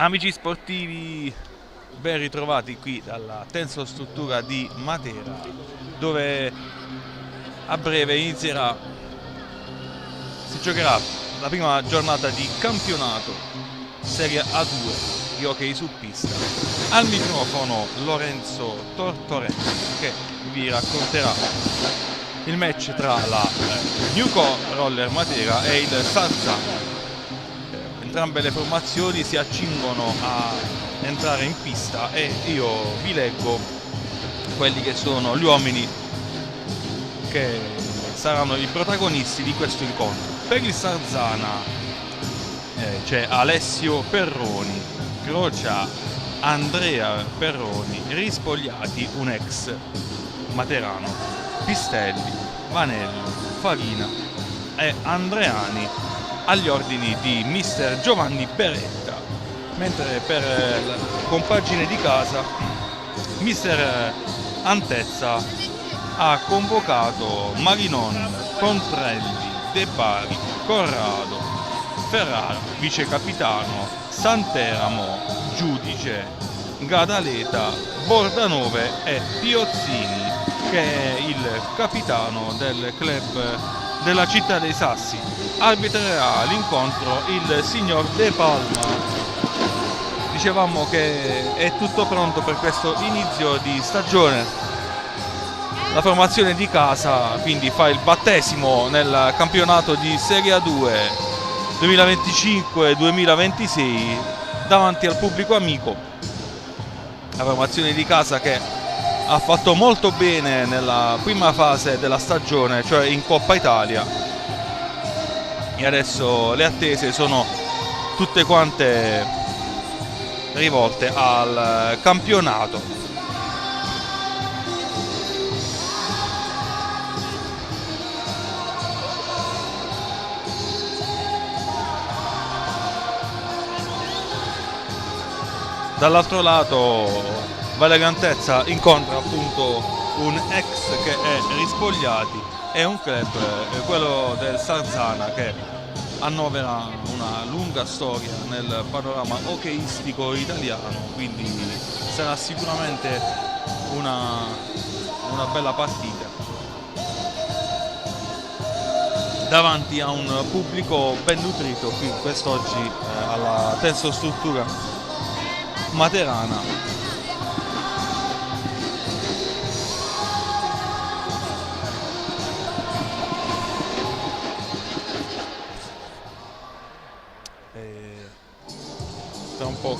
Amici sportivi, ben ritrovati qui dalla Tensostruttura di Matera, dove a breve si giocherà la prima giornata di campionato Serie A2 di hockey su pista. Al microfono Lorenzo Tortorelli, che vi racconterà il match tra la Newco Roller Matera e il Sarzana. Entrambe le formazioni si accingono a entrare in pista e io vi leggo quelli che sono gli uomini che saranno i protagonisti di questo incontro. Per il Sarzana c'è Alessio Perroni, Crocia Andrea Perroni, Rispogliati un ex materano, Pistelli, Vanelli, Farina e Andreani agli ordini di mister Giovanni Beretta, mentre per la compagine di casa mister Antezza ha convocato Marinon, Contrelli, De Bari, Corrado, Ferrara, vice capitano, Santeramo, giudice, Gadaleta, Bordanove e Piozzini, che è il capitano del club della città dei Sassi. Arbitrerà l'incontro il signor De Palma. Dicevamo che è tutto pronto per questo inizio di stagione. La formazione di casa quindi fa il battesimo nel campionato di Serie A2 2025-2026 davanti al pubblico amico. La formazione di casa che ha fatto molto bene nella prima fase della stagione, cioè in Coppa Italia, e adesso le attese sono tutte quante rivolte al campionato. Dall'altro lato Valerio Antezza incontra appunto un ex che è Rispogliati e un club, quello del Sarzana, che annovera una lunga storia nel panorama hockeyistico italiano, quindi sarà sicuramente una, una bella partita davanti a un pubblico ben nutrito qui quest'oggi alla Tensostruttura Materana. E tra un po'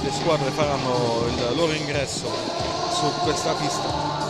le squadre faranno il loro ingresso su questa pista.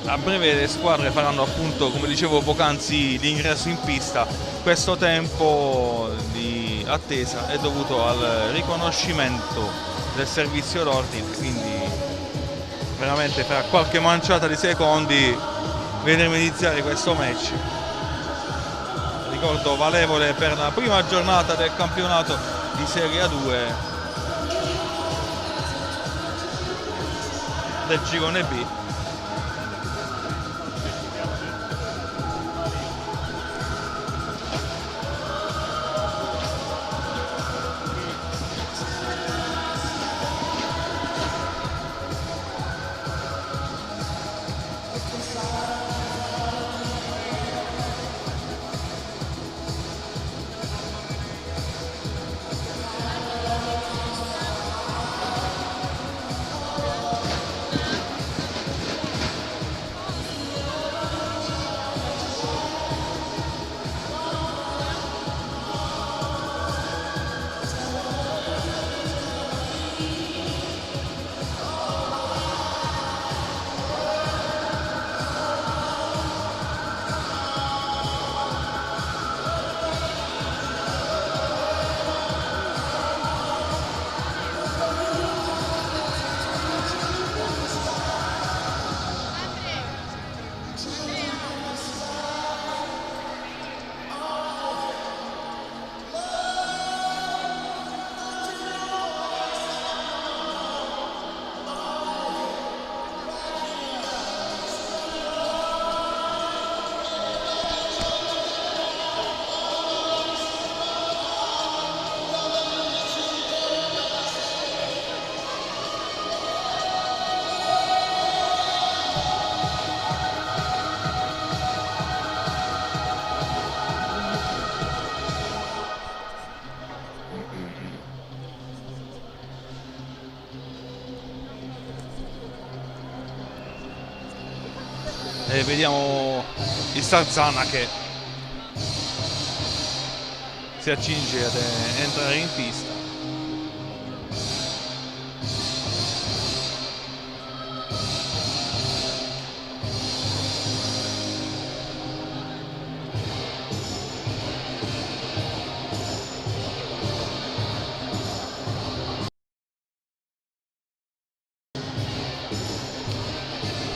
a breve le squadre faranno, appunto, come dicevo poc'anzi, l'ingresso in pista. Questo tempo di attesa è dovuto al riconoscimento del servizio d'ordine, quindi veramente fra qualche manciata di secondi vedremo iniziare questo match, ricordo valevole per la prima giornata del campionato di Serie A2 del girone B. E vediamo il Sarzana che si accinge ad entrare in pista.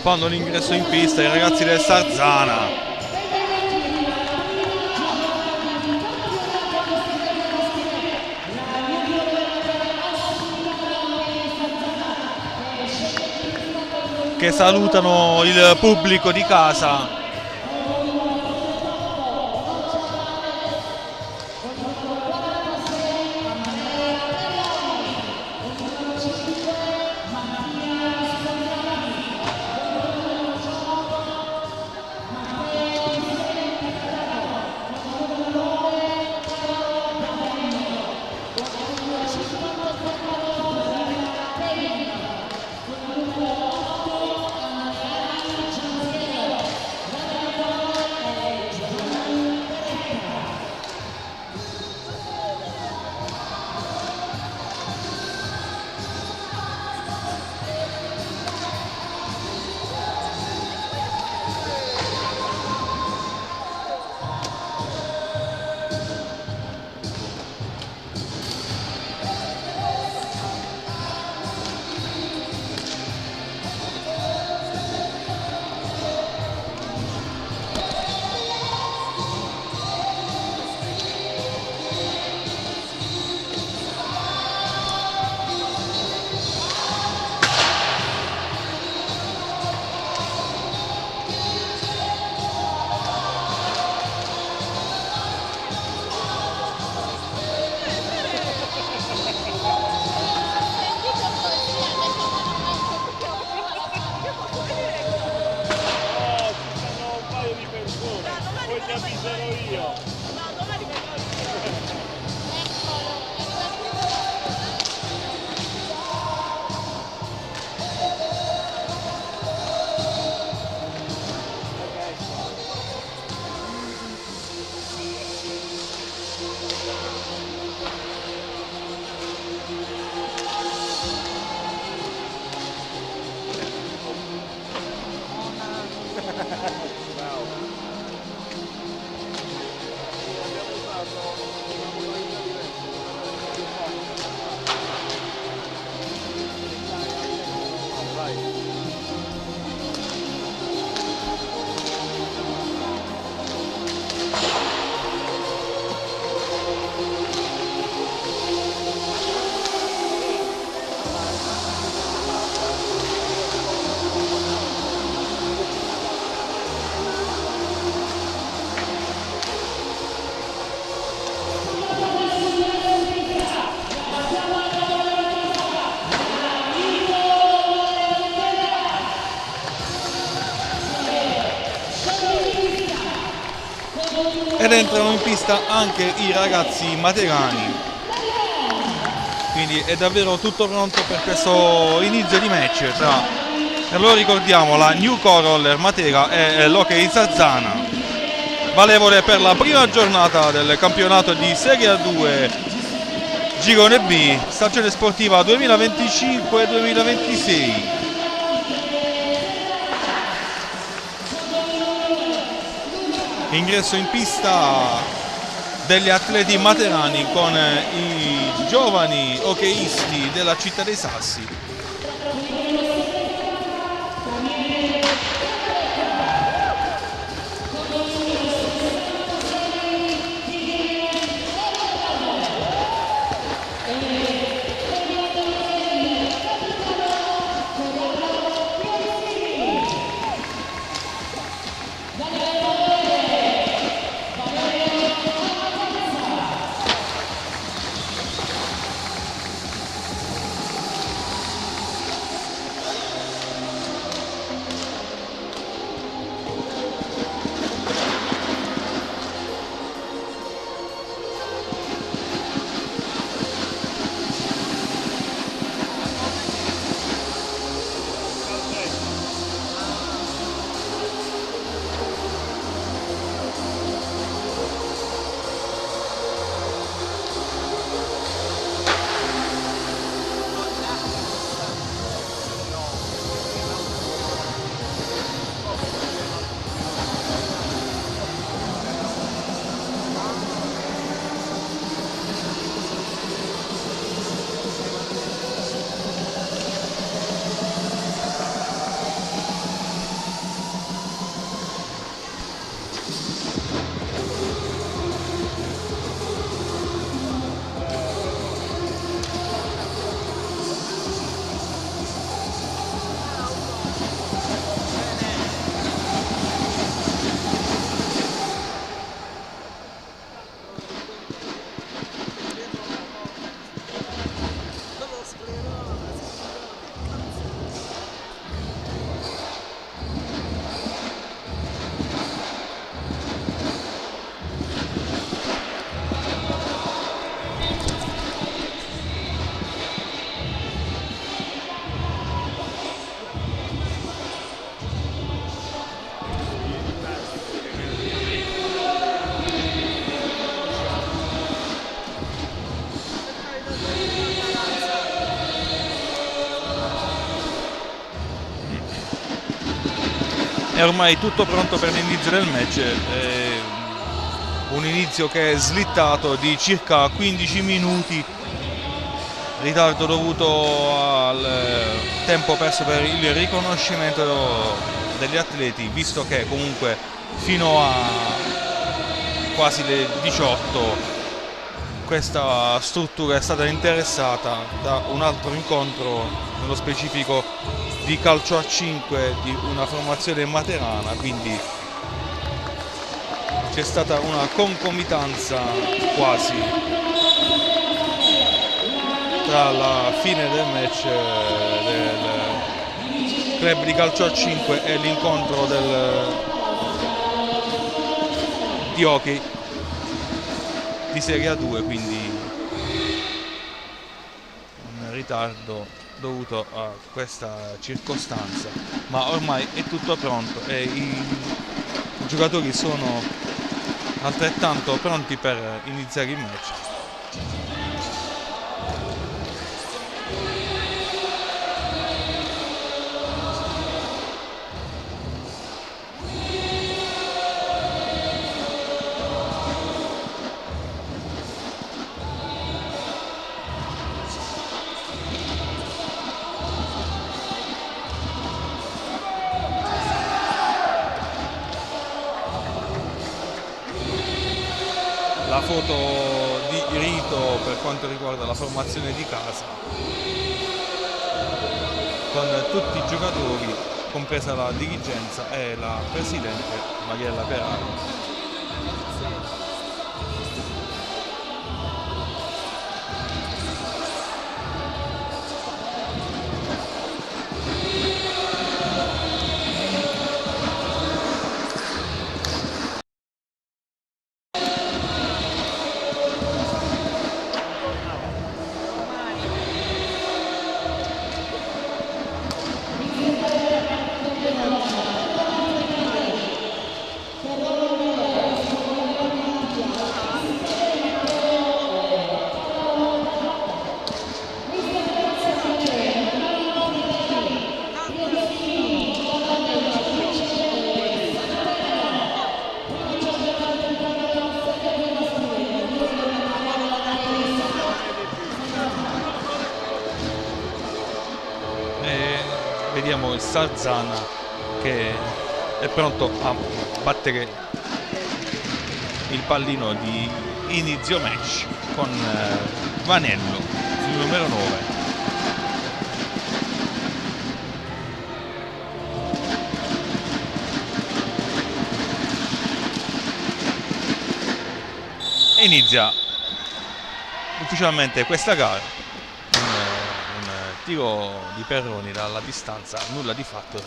Fanno l'ingresso in pista i ragazzi del Sarzana. Che salutano il pubblico di casa. ed entrano in pista anche i ragazzi materani, quindi è davvero tutto pronto per questo inizio di match e lo ricordiamo, la New Coroller Matera e l'Hockey Sarzana, valevole per la prima giornata del campionato di Serie A2 Girone B, stagione sportiva 2025-2026. Ingresso in pista degli atleti materani con i giovani hockeyisti della città dei Sassi. È ormai tutto pronto per l'inizio del match, un inizio che è slittato di circa 15 minuti, ritardo dovuto al tempo perso per il riconoscimento degli atleti, visto che comunque fino a quasi le 18 questa struttura è stata interessata da un altro incontro, nello specifico di calcio a 5 di una formazione materana, quindi c'è stata una concomitanza quasi tra la fine del match del club di calcio a 5 e l'incontro di hockey di Serie A2, quindi un ritardo dovuto a questa circostanza, ma ormai è tutto pronto e i giocatori sono altrettanto pronti per iniziare il match. La foto di rito per quanto riguarda la formazione di casa, con tutti i giocatori, compresa la dirigenza e la presidente Mariella Peraro. abbiamo il Sarzana che è pronto a battere il pallino di inizio match con Vanello, il numero 9. E inizia ufficialmente questa gara, un tiro di Perroni dalla distanza, nulla di fatto.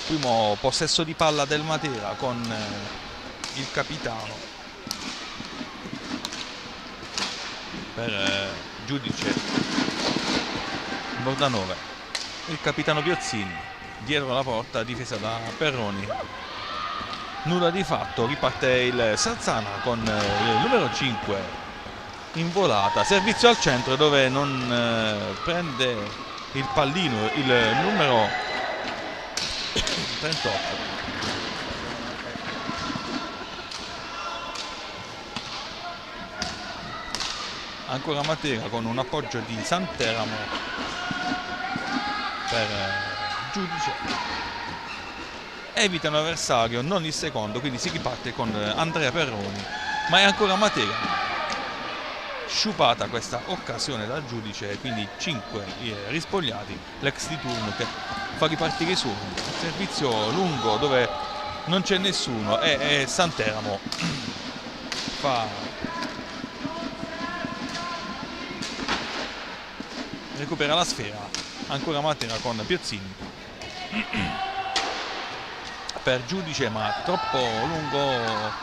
Primo possesso di palla del Matera con il capitano per giudice Bordanove, il capitano Piozzini dietro la porta, difesa da Perroni. Nulla di fatto, riparte il Sarzana con il numero 5 in volata, servizio al centro dove non prende il pallino il numero 38. Ancora Matera con un appoggio di Santeramo per giudice. Evita un avversario, non il secondo, quindi si riparte con Andrea Perroni, ma è ancora Matera. Sciupata questa occasione dal giudice, quindi 5 rispogliati, l'ex di turno che fa ripartire i suoi. Servizio lungo dove non c'è nessuno e Santeramo recupera la sfera. Ancora Matera con Piozzini per giudice, ma troppo lungo,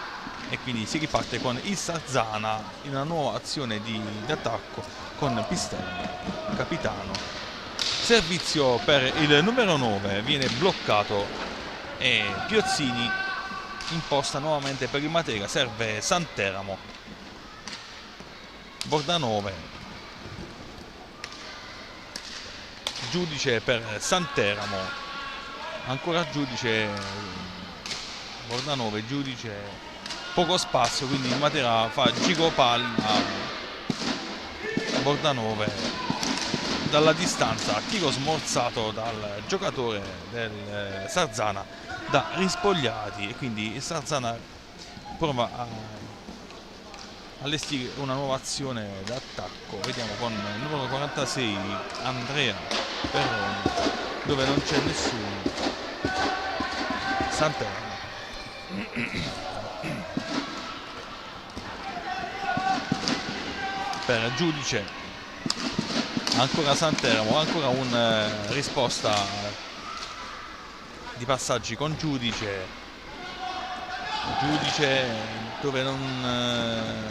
e quindi si riparte con il Sarzana in una nuova azione di attacco con Pistelli, capitano. Servizio per il numero 9, viene bloccato e Piozzini imposta nuovamente per il Matera, serve Santeramo. Bordanove, giudice per Santeramo, ancora giudice Bordanove, giudice, poco spazio, quindi il Matera fa giro palla, Bordanove dalla distanza, tiro smorzato dal giocatore del Sarzana da rispogliati, e quindi il Sarzana prova a allestire una nuova azione d'attacco. Vediamo con il numero 46 Andrea Perroni dove non c'è nessuno. Santeramo per giudice, ancora Santeramo, ancora una risposta di passaggi con giudice dove non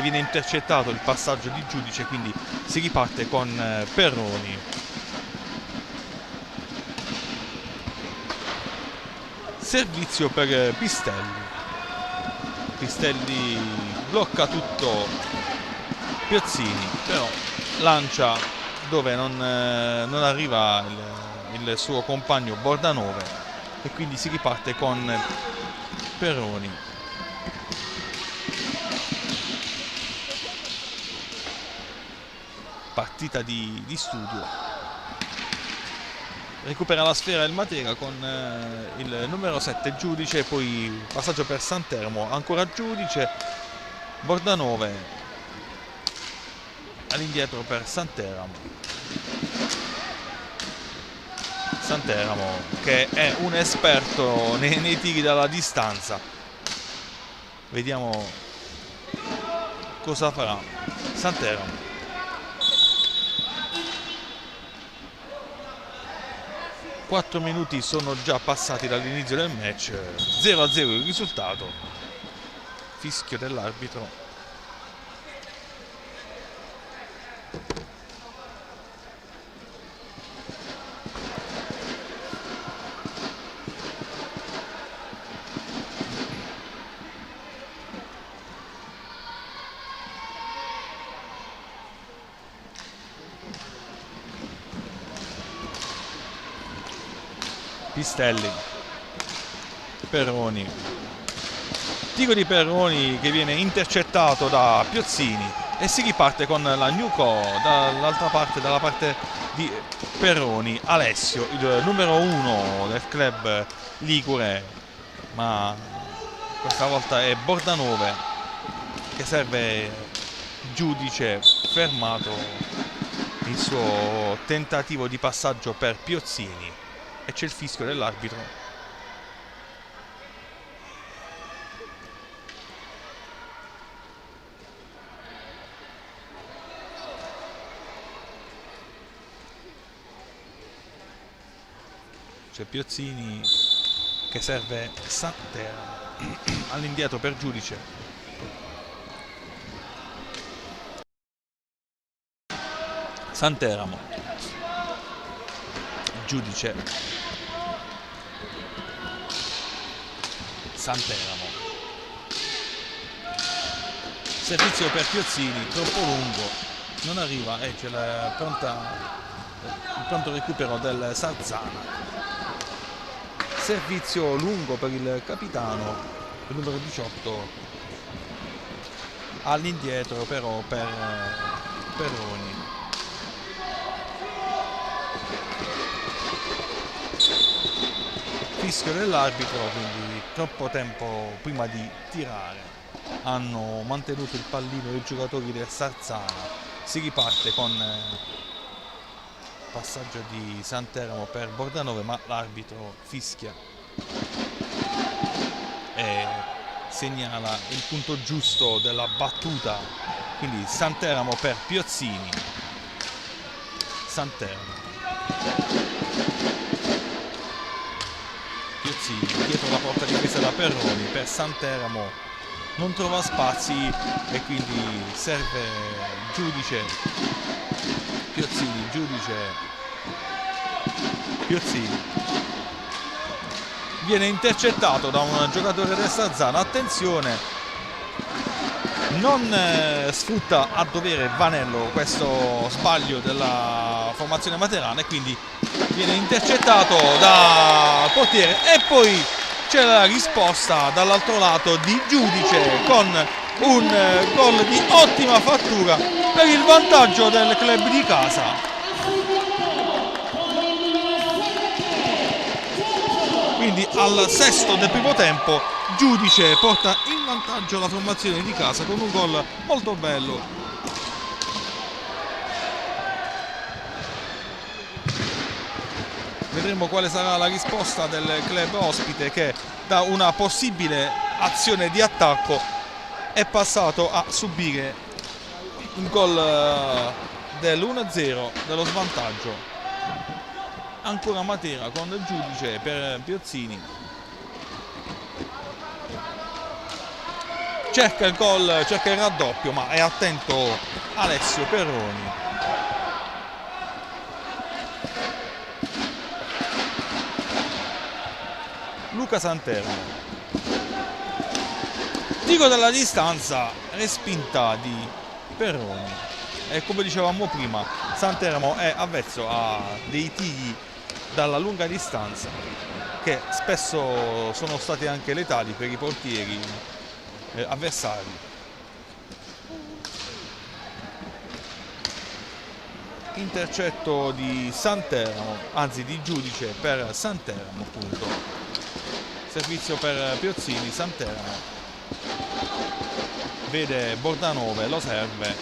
viene intercettato il passaggio di giudice, quindi si riparte con Perroni. Servizio per Pistelli blocca tutto Piozzini, però lancia dove non arriva il suo compagno Bordanove, e quindi si riparte con Perroni. Partita di studio. Recupera la sfera il Matera con il numero 7 giudice, poi passaggio per Santeramo, ancora giudice, Bordanove all'indietro per Santeramo che è un esperto nei tiri dalla distanza. Vediamo cosa farà Santeramo. 4 minuti sono già passati dall'inizio del match, 0-0 il risultato, fischio dell'arbitro. Pistelli, Perroni, tiro di Perroni che viene intercettato da Piozzini, e si riparte con la Newco dall'altra parte, dalla parte di Perroni, Alessio, il numero 1 del club ligure, ma questa volta è Bordanove che serve Giudice, fermato il suo tentativo di passaggio per Piozzini, e c'è il fischio dell'arbitro. C'è Piozzini che serve Sant'Eramo all'indietro per Giudice. Sant'Eramo, Giudice, Sant'Eramo, servizio per Piozzini, troppo lungo, non arriva, e c'è il pronto recupero del Sarzana. Servizio lungo per il capitano, il numero 18, all'indietro però per Perroni. Fischio dell'arbitro, quindi troppo tempo prima di tirare. Hanno mantenuto il pallino i giocatori del Sarzana. Si riparte con passaggio di Sant'Eramo per Bordanove, ma l'arbitro fischia e segnala il punto giusto della battuta, quindi Sant'Eramo per Piozzini. Sant'Eramo, Piozzini dietro la porta difesa da Perroni, per Sant'Eramo non trova spazi e quindi serve Giudice. Piozzini, Giudice, Piozzini viene intercettato da un giocatore del Sarzana. Attenzione, non sfrutta a dovere Vanello questo sbaglio della formazione materana e quindi viene intercettato dal portiere, e poi c'è la risposta dall'altro lato di Giudice con un gol di ottima fattura per il vantaggio del club di casa. Quindi al sesto del primo tempo Giudice porta in vantaggio la formazione di casa con un gol molto bello. Vedremo quale sarà la risposta del club ospite, che da una possibile azione di attacco è passato a subire un gol dell'1-0 dello svantaggio. Ancora Matera con il Giudice per Piozzini. Cerca il gol, cerca il raddoppio, ma è attento Alessio Perroni. Luca Sant'Eramo. Tiro dalla distanza, respinta di Perroni. E come dicevamo prima, Sant'Eramo è avvezzo a dei tiri dalla lunga distanza, che spesso sono stati anche letali per i portieri avversari. Intercetto di Sant'Eramo, anzi di Giudice per Sant'Eramo, appunto. Servizio per Piozzini. Sant'Eramo vede Bordanove, lo serve,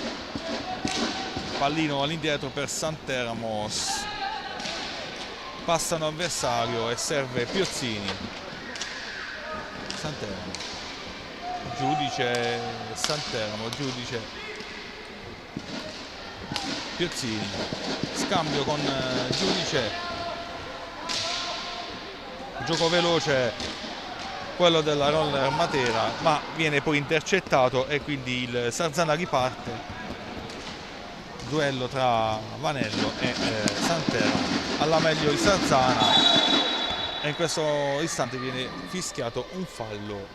pallino all'indietro per Sant'Eramo, passano avversario e serve Piozzini. Sant'Eramo, Giudice, Sant'Eramo, Giudice, Piozzini, scambio con Giudice, gioco veloce quello della Roller Matera, ma viene poi intercettato e quindi il Sarzana riparte. Duello tra Vanello e Sant'Eramo. Alla meglio il Sarzana, e in questo istante viene fischiato un fallo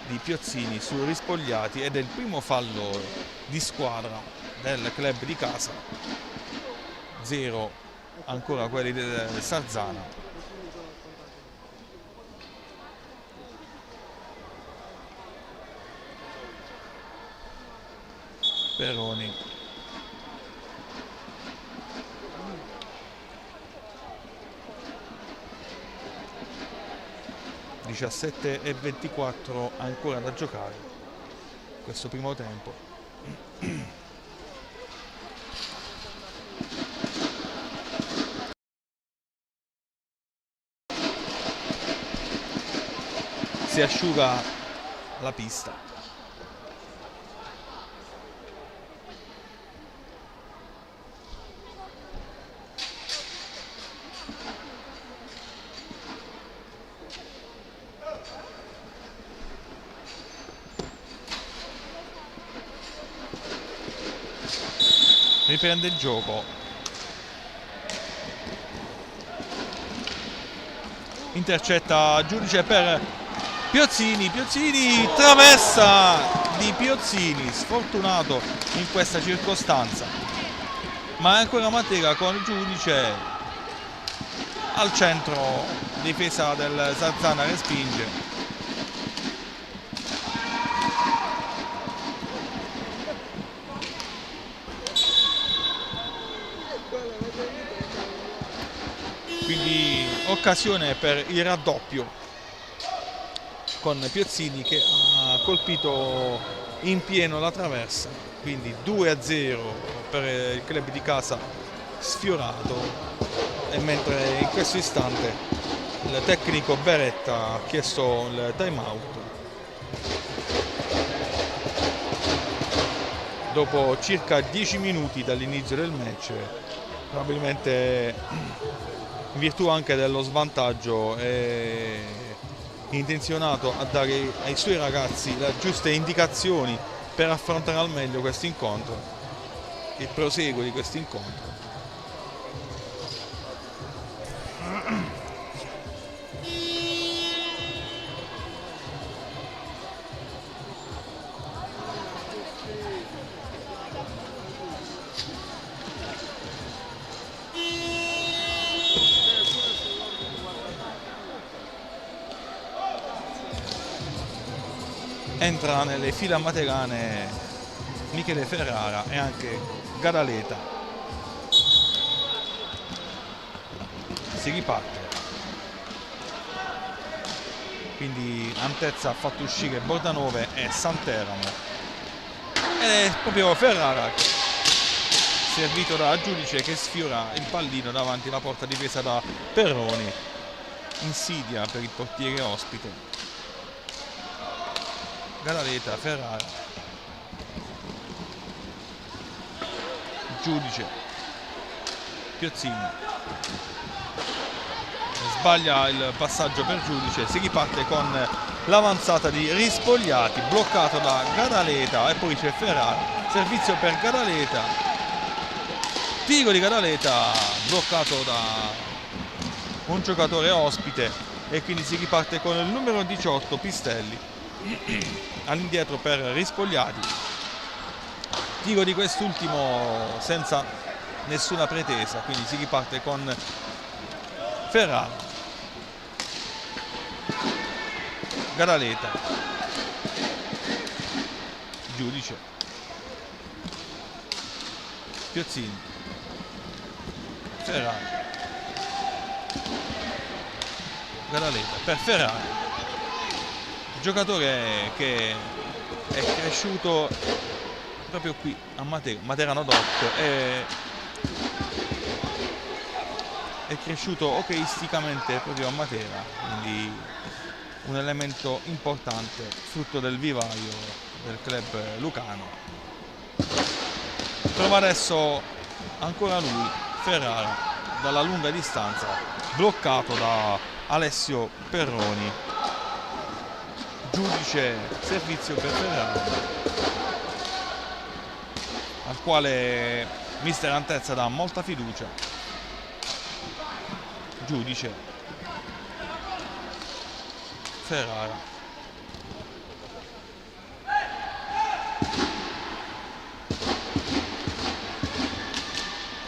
di Piozzini su Rispogliati, ed è il primo fallo di squadra del club di casa. 0 ancora quelli del Sarzana. Perroni, 17:24 ancora da giocare questo primo tempo. Si asciuga la pista. Riprende il gioco. Intercetta Giudice per Piozzini, traversa di Piozzini, sfortunato in questa circostanza, ma è ancora Matera con Giudice al centro, difesa del Sarzana respinge. Quindi occasione per il raddoppio con Piozzini che ha colpito in pieno la traversa, quindi 2-0 per il club di casa sfiorato, e mentre in questo istante il tecnico Beretta ha chiesto il time out dopo circa 10 minuti dall'inizio del match, probabilmente in virtù anche dello svantaggio è intenzionato a dare ai suoi ragazzi le giuste indicazioni per affrontare al meglio questo incontro, il proseguo di questo incontro. Entra nelle fila materane Michele Ferrara e anche Gadaleta. Si riparte, quindi Antezza ha fatto uscire Bordanove e Santeramo, ed è proprio Ferrara, servito da Giudice, che sfiora il pallino davanti alla porta difesa da Perroni. Insidia per il portiere ospite. Gadaleta, Ferrara, Giudice, Piozzini, sbaglia il passaggio per Giudice, si riparte con l'avanzata di Rispogliati, bloccato da Gadaleta, e poi c'è Ferrara, servizio per Gadaleta, tiro di Gadaleta bloccato da un giocatore ospite, e quindi si riparte con il numero 18 Pistelli. All'indietro per Rispogliati, tiro di quest'ultimo senza nessuna pretesa, quindi si riparte con Ferrara, Gadaleta, Giudice, Piozzini, Ferrara, Gadaleta per Ferrara, giocatore che è cresciuto proprio qui a Materano DOT, è cresciuto hockeyisticamente proprio a Matera, quindi un elemento importante, frutto del vivaio del club lucano. Trova adesso ancora lui, Ferrara, dalla lunga distanza, bloccato da Alessio Perroni. Giudice, servizio per Ferrara, al quale mister Antezza dà molta fiducia. Giudice, Ferrara,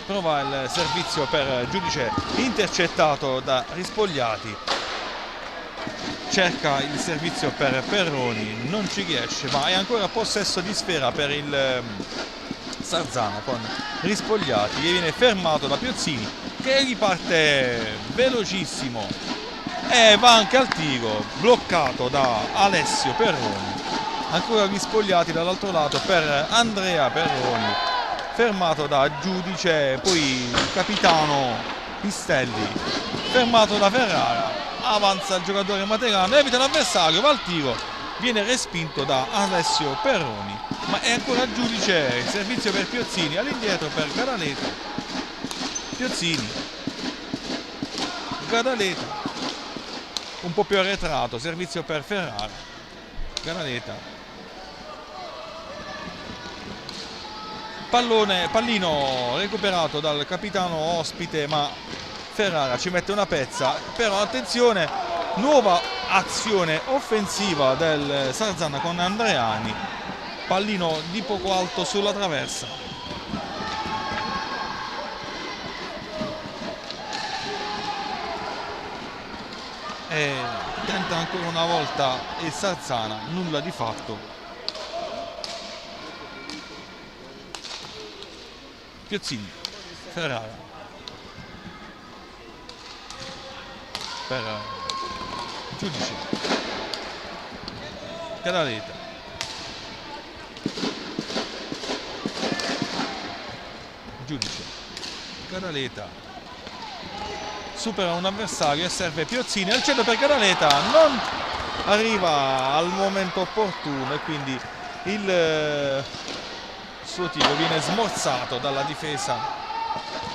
prova il servizio per Giudice, intercettato da Rispogliati, cerca il servizio per Perroni, non ci riesce, ma è ancora possesso di sfera per il Sarzana con Rispogliati, che viene fermato da Piozzini, che riparte velocissimo e va anche al tiro, bloccato da Alessio Perroni. Ancora gli spogliati dall'altro lato per Andrea Perroni, fermato da Giudice, poi il capitano Pistelli, fermato da Ferrara, avanza il giocatore materano, evita l'avversario, va al tiro, viene respinto da Alessio Perroni, ma è ancora Giudice, servizio per Piozzini, all'indietro per Gadaleta, Piozzini, Gadaleta, un po' più arretrato, servizio per Ferrara, Gadaleta. Pallino recuperato dal capitano ospite, ma Ferrara ci mette una pezza. Però attenzione, nuova azione offensiva del Sarzana con Andreani, pallino di poco alto sulla traversa. E tenta ancora una volta il Sarzana, nulla di fatto. Piozzini, Ferrara per Giudice, Gadaleta, Giudice, Gadaleta supera un avversario e serve Piozzini al centro per Gadaleta, non arriva al momento opportuno e quindi il suo tiro viene smorzato dalla difesa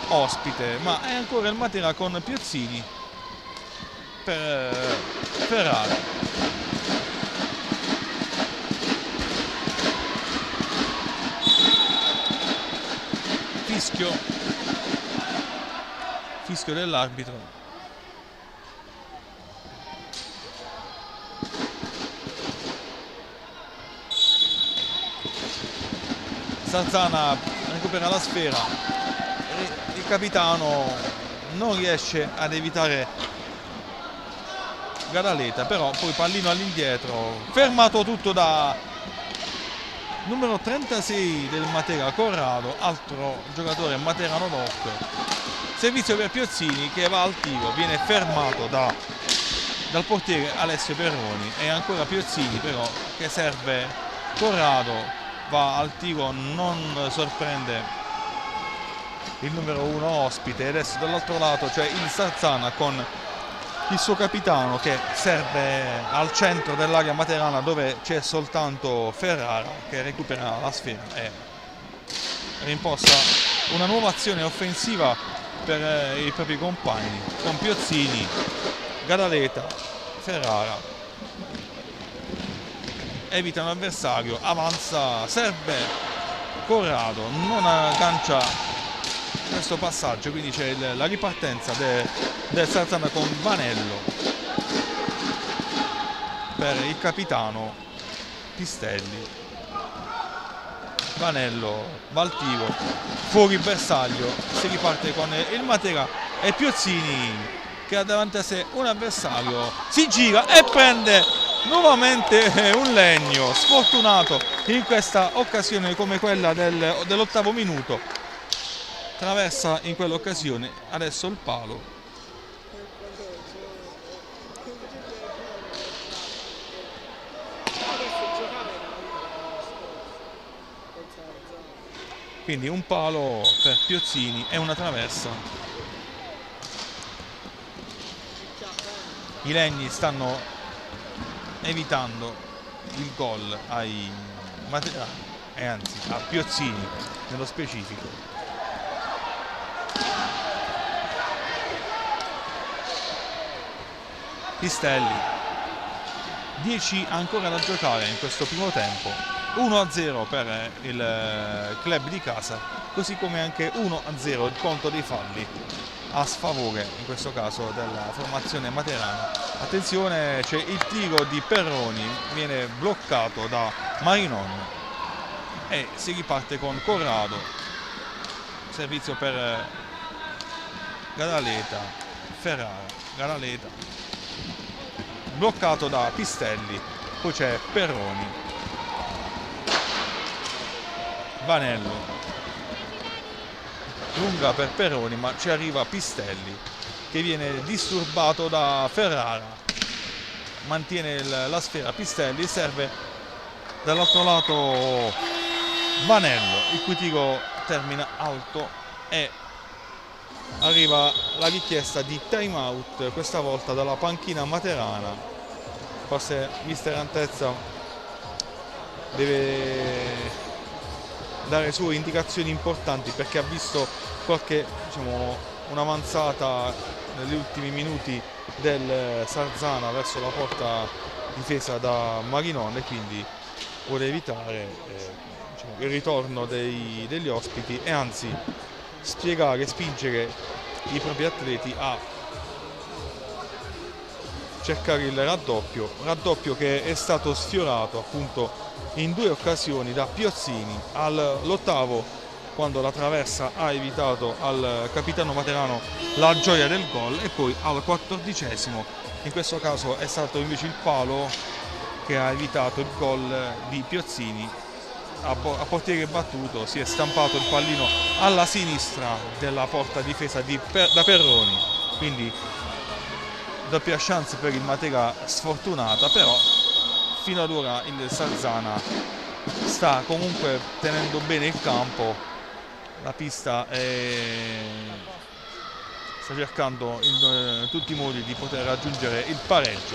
ospite, ma è ancora il Matera con Piozzini per Ferrara. Fischio dell'arbitro. Sarzana recupera la sfera e il capitano non riesce ad evitare Gadaleta, però poi pallino all'indietro, fermato tutto da numero 36 del Matera, Corrado, altro giocatore materano doc. Servizio per Piozzini che va al tiro, viene fermato dal portiere Alessio Perroni, e ancora Piozzini però che serve Corrado, va al tiro, non sorprende il numero 1 ospite. Adesso dall'altro lato c'è il Sarzana con il suo capitano che serve al centro dell'area materana, dove c'è soltanto Ferrara che recupera la sfera e rimposta una nuova azione offensiva per i propri compagni, con Piozzini, Gadaleta, Ferrara. Evita un avversario, avanza, serve Corrado, non aggancia questo passaggio, quindi c'è la ripartenza del Sarzana con Vanello per il capitano Pistelli. Vanello va al tiro, fuori bersaglio, si riparte con il Matera e Piozzini che ha davanti a sé un avversario, si gira e prende nuovamente un legno, sfortunato in questa occasione come quella dell'8° minuto, traversa in quell'occasione, adesso il palo. Quindi un palo per Piozzini e una traversa. I legni stanno evitando il gol ai materani e anzi a Piozzini nello specifico. Pistelli, 10 ancora da giocare in questo primo tempo, 1-0 per il club di casa, così come anche 1-0 il conto dei falli a sfavore in questo caso della formazione materana. Attenzione, c'è il tiro di Perroni, viene bloccato da Marinon e si riparte con Corrado, servizio per Gadaleta, Ferrara, Gadaleta, bloccato da Pistelli, poi c'è Perroni, Vanello, lunga per Perroni ma ci arriva Pistelli, che viene disturbato da Ferrara, mantiene la sfera Pistelli, serve dall'altro lato Vanello, il cui tiro termina alto e arriva la richiesta di time out, questa volta dalla panchina materana. Forse mister Antezza deve dare sue indicazioni importanti, perché ha visto qualche, un'avanzata negli ultimi minuti del Sarzana verso la porta difesa da Marinon, e quindi vuole evitare il ritorno degli ospiti e anzi spiegare, spingere i propri atleti a cercare il raddoppio che è stato sfiorato appunto in 2 occasioni da Piozzini, all'8º quando la traversa ha evitato al capitano materano la gioia del gol, e poi al 14º, in questo caso è stato invece il palo che ha evitato il gol di Piozzini. A portiere battuto si è stampato il pallino alla sinistra della porta difesa da Perroni, quindi doppia chance per il Matera sfortunata, però fino ad ora il Sarzana sta comunque tenendo bene il campo, la pista sta cercando in tutti i modi di poter raggiungere il pareggio.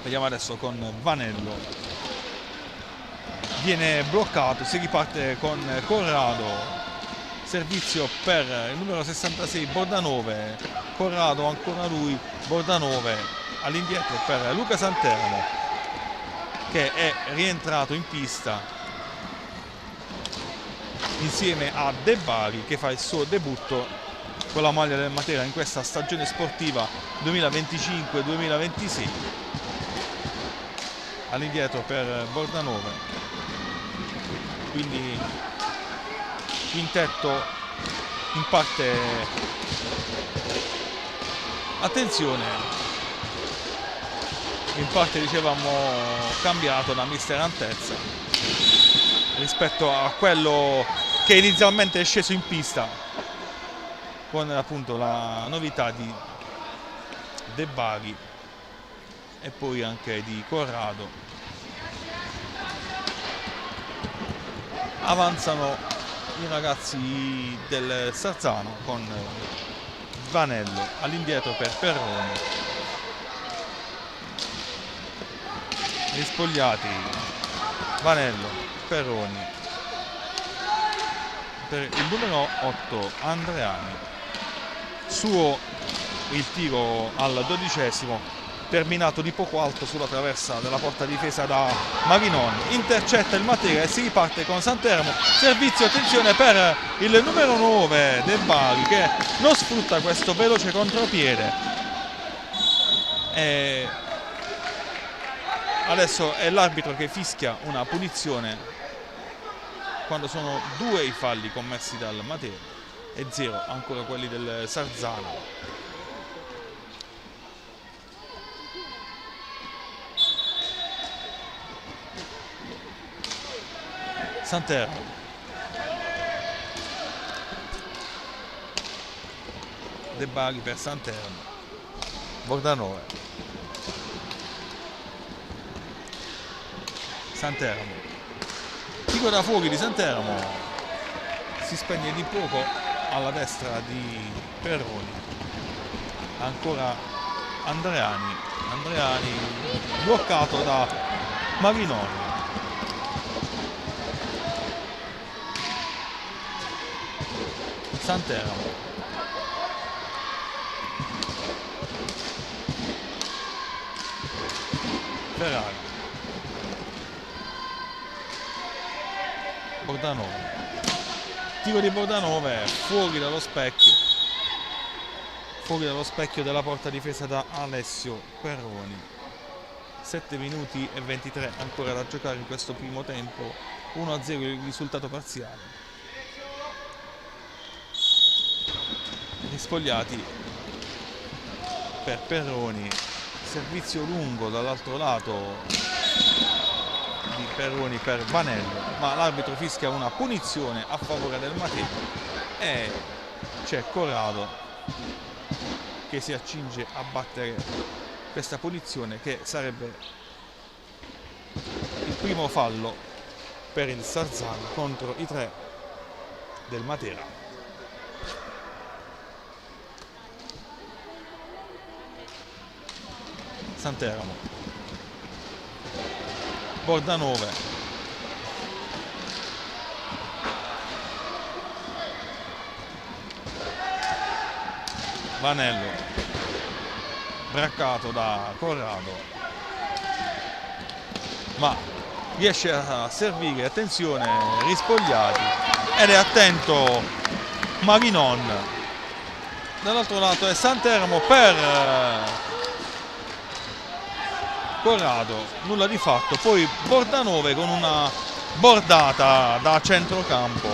Vediamo adesso con Vanello, viene bloccato, si riparte con Corrado, servizio per il numero 66 Bordanove, Corrado ancora lui, Bordanove all'indietro per Luca Santeramo, che è rientrato in pista insieme a De Bari, che fa il suo debutto con la maglia del Matera in questa stagione sportiva 2025-2026. All'indietro per Bordanove, quindi quintetto in parte, attenzione, in parte dicevamo cambiato da mister Antezza rispetto a quello che inizialmente è sceso in pista, con appunto la novità di De Bari e poi anche di Corrado. Avanzano i ragazzi del Sarzano con Vanello all'indietro per Perroni, rispogliati Vanello, Perroni per il numero 8 Andreani, suo il tiro al 12º, terminato di poco alto sulla traversa della porta difesa da Marinon, intercetta il Matera e si riparte con Santeramo, servizio, attenzione per il numero 9 De Bari, che non sfrutta questo veloce contropiede, e adesso è l'arbitro che fischia una punizione quando sono 2 i falli commessi dal Matera e 0 ancora quelli del Sarzano. Santeramo, De Bari per Santeramo, Bordanove, Santeramo, tiro da fuori di Santeramo, si spegne di poco alla destra di Perroni, ancora Andreani bloccato da Marinoni. Santeramo, Ferrari, Bordanove, tiro di Bordanove fuori dallo specchio della porta difesa da Alessio Perroni. 7 minuti e 23 ancora da giocare in questo primo tempo, 1-0 il risultato parziale. Rispogliati per Perroni, servizio lungo dall'altro lato di Perroni per Vanello, ma l'arbitro fischia una punizione a favore del Matera e c'è Corrado che si accinge a battere questa punizione, che sarebbe il primo fallo per il Sarzana contro i 3 del Matera. Santeramo, Bordanove, Vanello, braccato da Corrado, ma riesce a servire, attenzione, Rispogliati, ed è attento Marinon. Dall'altro lato è Santeramo per Corrado, nulla di fatto. Poi Bordanove con una bordata da centrocampo,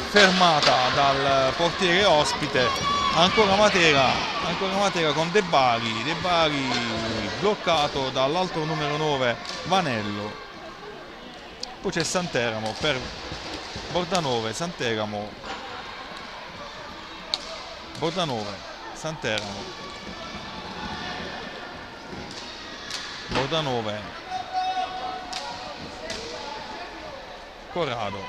fermata dal portiere ospite. Ancora Matera con De Bari bloccato dall'altro numero 9 Vanello. Poi c'è Santeramo per Bordanove, Santeramo, Bordanove, Santeramo, Bordanove, Corrado,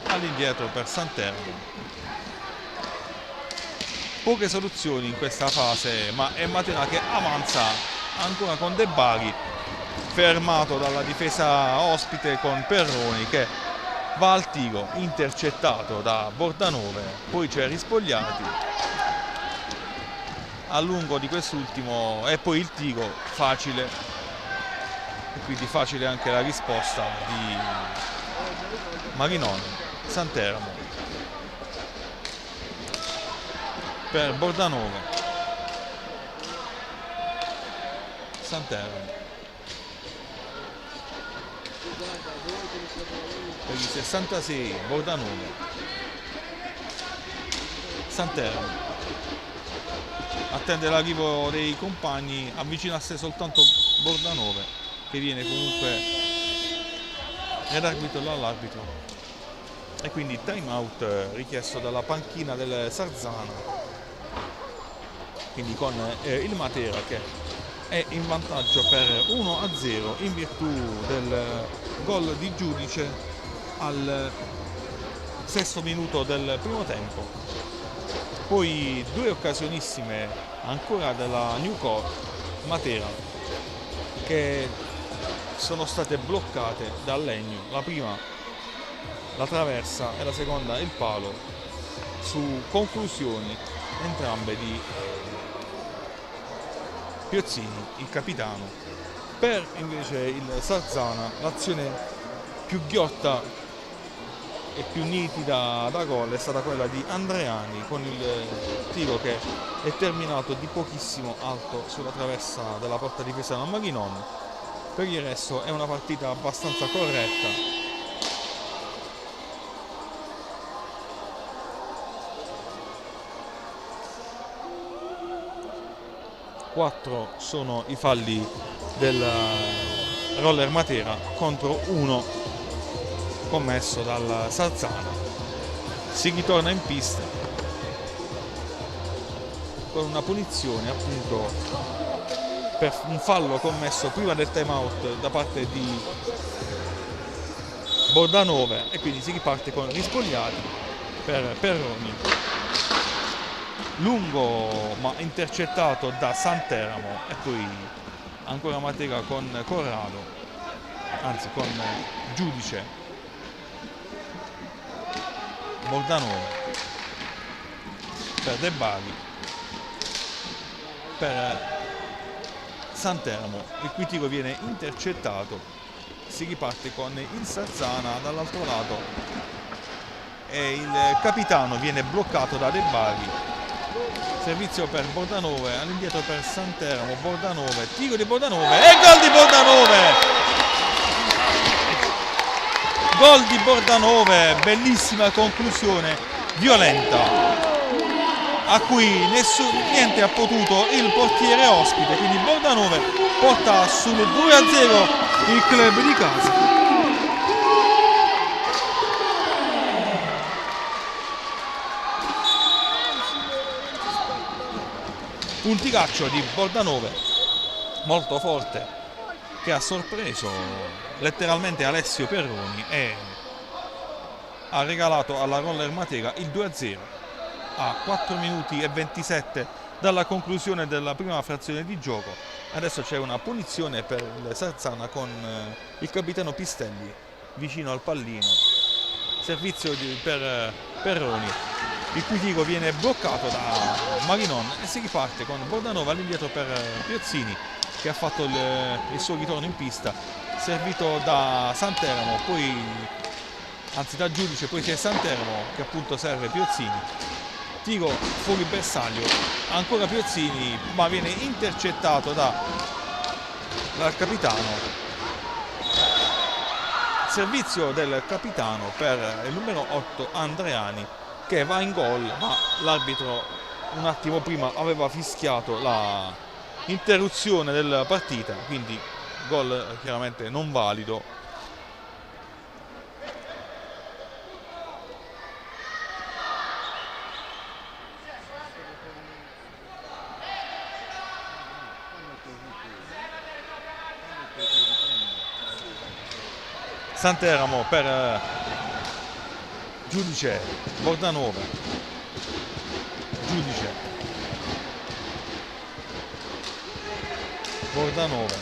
all'indietro per Santeramo. Poche soluzioni in questa fase, ma è Matera che avanza ancora con De Bari, fermato dalla difesa ospite con Perroni che va al tiro, intercettato da Bordanove. Poi c'è Rispogliati a lungo di quest'ultimo, e poi il tiro facile, e quindi facile anche la risposta di Marinon. Santeramo per Bordanove, Santeramo per il 66 Bordanove, Santeramo attende l'arrivo dei compagni, avvicinasse soltanto Bordanove, che viene comunque redarguito dall'arbitro, e quindi time out richiesto dalla panchina del Sarzana, quindi con il Matera che è in vantaggio per 1-0 in virtù del gol di Giudice al 6° minuto del primo tempo. Poi 2 occasionissime ancora della Newcore Matera che sono state bloccate dal Legno, la prima la traversa e la seconda il palo, su conclusioni entrambe di Piozzini, il capitano. Per invece il Sarzana l'azione più ghiotta e più nitida da gol è stata quella di Andreani, con il tiro che è terminato di pochissimo alto sulla traversa della porta difesa da Marinon. Per il resto è una partita abbastanza corretta. 4 sono i falli del Roller Matera contro 1 commesso dal Sarzana. Si ritorna in pista con una punizione appunto per un fallo commesso prima del time out da parte di Bordanove, e quindi si riparte con Rispogliati per Perroni, lungo ma intercettato da Santeramo, e poi ancora Matera con Corrado, anzi con Giudice, Bordanove per De Bari, per Santeramo, il cui tiro viene intercettato. Si riparte con il Sarzana dall'altro lato e il capitano viene bloccato da De Bari. Servizio per Bordanove, all'indietro per Santeramo, Bordanove, tiro di Bordanove e gol di Bordanove! Gol di Bordanove, bellissima conclusione, violenta, a cui niente ha potuto il portiere ospite, quindi Bordanove porta sul 2-0 il club di casa. Un tiraccio di Bordanove molto forte che ha sorpreso letteralmente Alessio Perroni e ha regalato alla Roller Matera il 2-0 a 4 minuti e 27 dalla conclusione della prima frazione di gioco. Adesso c'è una punizione per il Sarzana con il capitano Pistelli vicino al pallino. Servizio per Perroni, il cui tiro viene bloccato da Marinon e si riparte con Bordanova all'indietro per Piozzini, che ha fatto il suo ritorno in pista, servito da Santeramo, anzi da Giudice, poi c'è Santeramo che appunto serve Piozzini. Tiro fuori bersaglio, ancora Piozzini, ma viene intercettato dal capitano. Servizio del capitano per il numero 8 Andreani, che va in gol, ma l'arbitro un attimo prima aveva fischiato la interruzione della partita, quindi gol chiaramente non valido. Santeramo per Giudice, Bordanova, Giudice, Bordanova,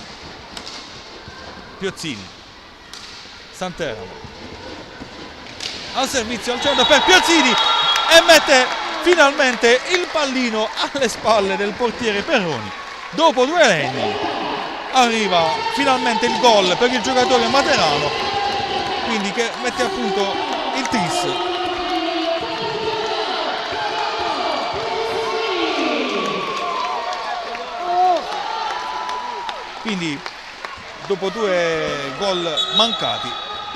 Piozzini, Santeramo, al servizio al centro per Piozzini e mette finalmente il pallino alle spalle del portiere Perroni. Dopo 2 legni arriva finalmente il gol per il giocatore materano, quindi che mette a punto il tris. Quindi dopo 2 gol mancati,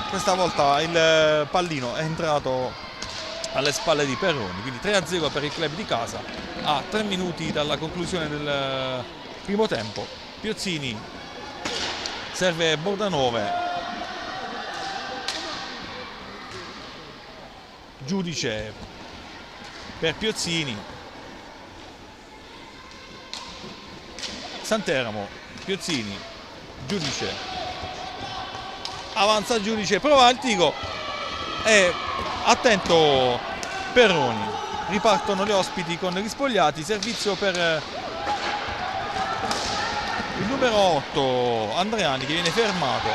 questa volta il pallino è entrato alle spalle di Perroni, quindi 3-0 per il club di casa a 3 minuti dalla conclusione del primo tempo. Piozzini serve Bordanove, Giudice per Piozzini, Santeramo, Piozzini, Giudice, avanza Giudice, prova il tiro e attento Perroni, ripartono gli ospiti con gli spogliati, servizio per il numero 8 Andreani che viene fermato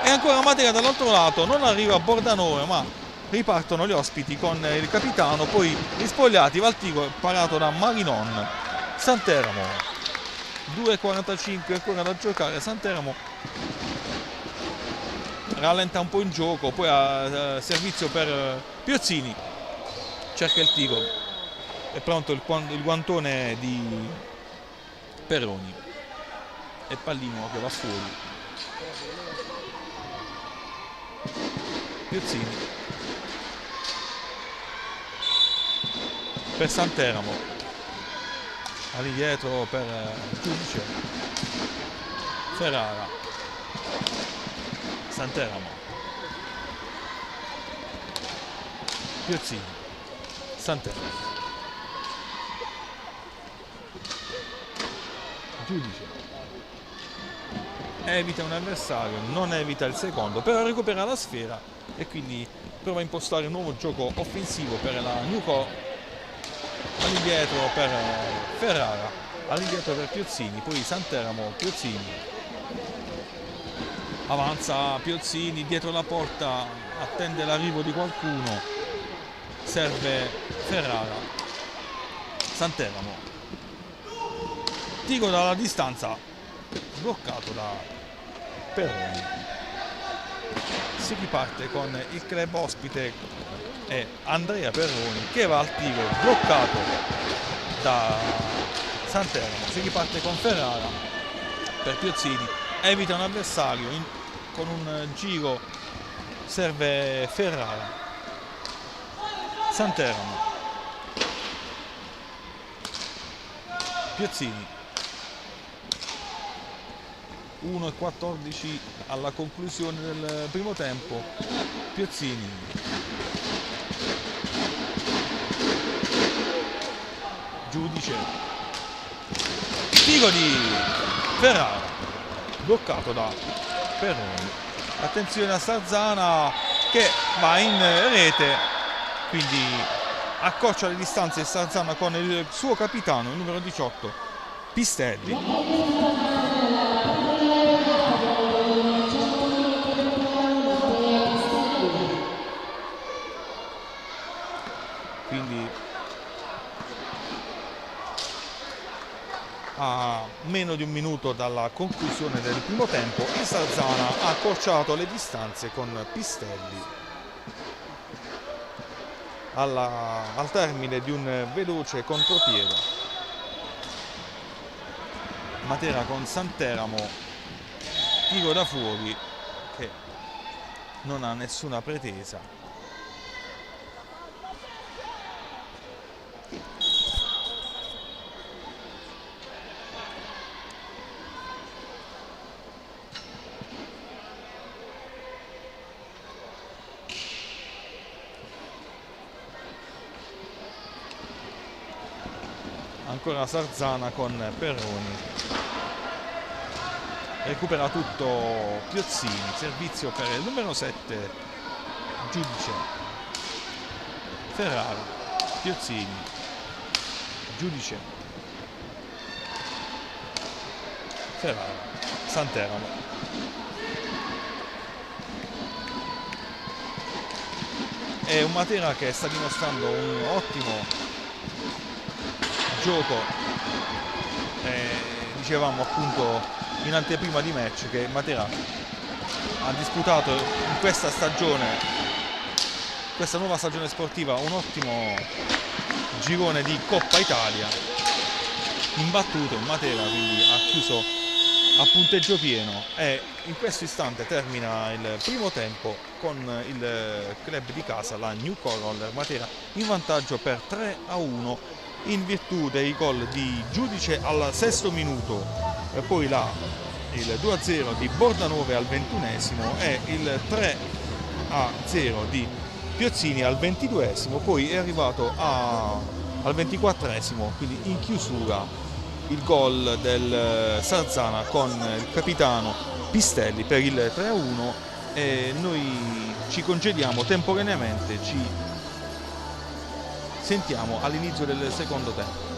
e ancora Matera dall'altro lato, non arriva a Bordanove ma ripartono gli ospiti con il capitano, poi gli spogliati, va il tiro parato da Marinon. Santeramo, 2:45 ancora da giocare, Santeramo rallenta un po' in gioco, poi ha servizio per Piozzini, cerca il tiro, è pronto il guantone di Perroni e pallino che va fuori. Piozzini per Santeramo, all'indietro per Giudice, Ferrara, Santeramo, Piozzini, Santeramo, Giudice, evita un avversario, non evita il secondo, però recupera la sfera e quindi prova a impostare un nuovo gioco offensivo per la Newco. All'indietro per Ferrara, all'indietro per Piozzini, poi Santeramo, Piozzini, avanza Piozzini dietro la porta, attende l'arrivo di qualcuno, serve Ferrara, Santeramo, tiro dalla distanza, bloccato da Perroni. Si riparte con il club ospite e Andrea Perroni che va al tiro, bloccato da Santeramo. Si riparte con Ferrara per Piozzini, evita un avversario con un giro, serve Ferrara, Santeramo, Piozzini, 1:14 alla conclusione del primo tempo. Piozzini, Giudice, tiro di Ferrara, bloccato da Perroni. Attenzione a Sarzana che va in rete, quindi accorcia le distanze Sarzana con il suo capitano, il numero 18, Pistelli. Quindi a meno di un minuto dalla conclusione del primo tempo il Sarzana ha accorciato le distanze con Pistelli al termine di un veloce contropiede. Matera con Santeramo, tiro da fuori che non ha nessuna pretesa. Ancora Sarzana con Perroni, recupera tutto Piozzini, servizio per il numero 7 Giudice, Ferrara, Piozzini, Giudice, Ferrara, Santeramo. È un Matera che sta dimostrando un ottimo gioco. Dicevamo appunto in anteprima di match che Matera ha disputato in questa stagione, questa nuova stagione sportiva, un ottimo girone di Coppa Italia, imbattuto in Matera, quindi ha chiuso a punteggio pieno e in questo istante termina il primo tempo con il club di casa, la New Coral Matera, in vantaggio per 3-1 in virtù dei gol di Giudice al 6° minuto e poi il 2-0 di Bordanove al 21° e il 3-0 di Piozzini al 22°, poi è arrivato al 24°, quindi in chiusura il gol del Sarzana con il capitano Pistelli per il 3-1 e noi ci congediamo temporaneamente, ci sentiamo all'inizio del secondo tempo.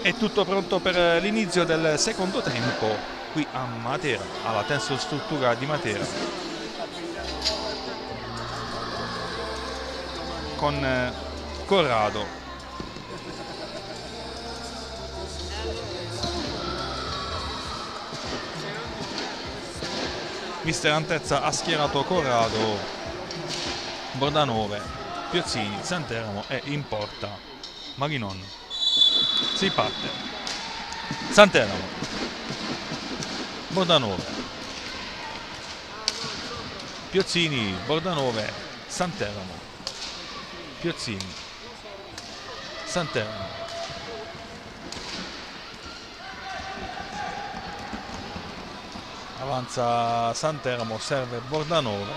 È tutto pronto per l'inizio del secondo tempo qui a Matera, alla Tensostruttura di Matera, con Corrado. Mister Antezza ha schierato Corrado, Bordanove, Piozzini, Santeramo e in porta Marinon. Si parte. Santeramo, Bordanove, Piozzini, Bordanove, Santeramo, Piozzini, Santeramo. Avanza Santeramo, serve Bordanove,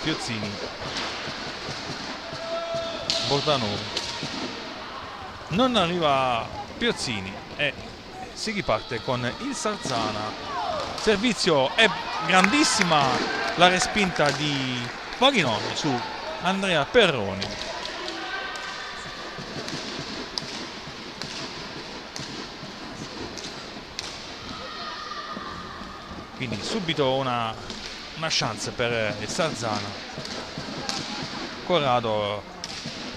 Piozzini, Bordanove. Non arriva Piozzini e si riparte con il Sarzana. Servizio è grandissima la respinta di Marinoni su Andrea Perroni. Quindi subito una chance per il Sarzana. Corrado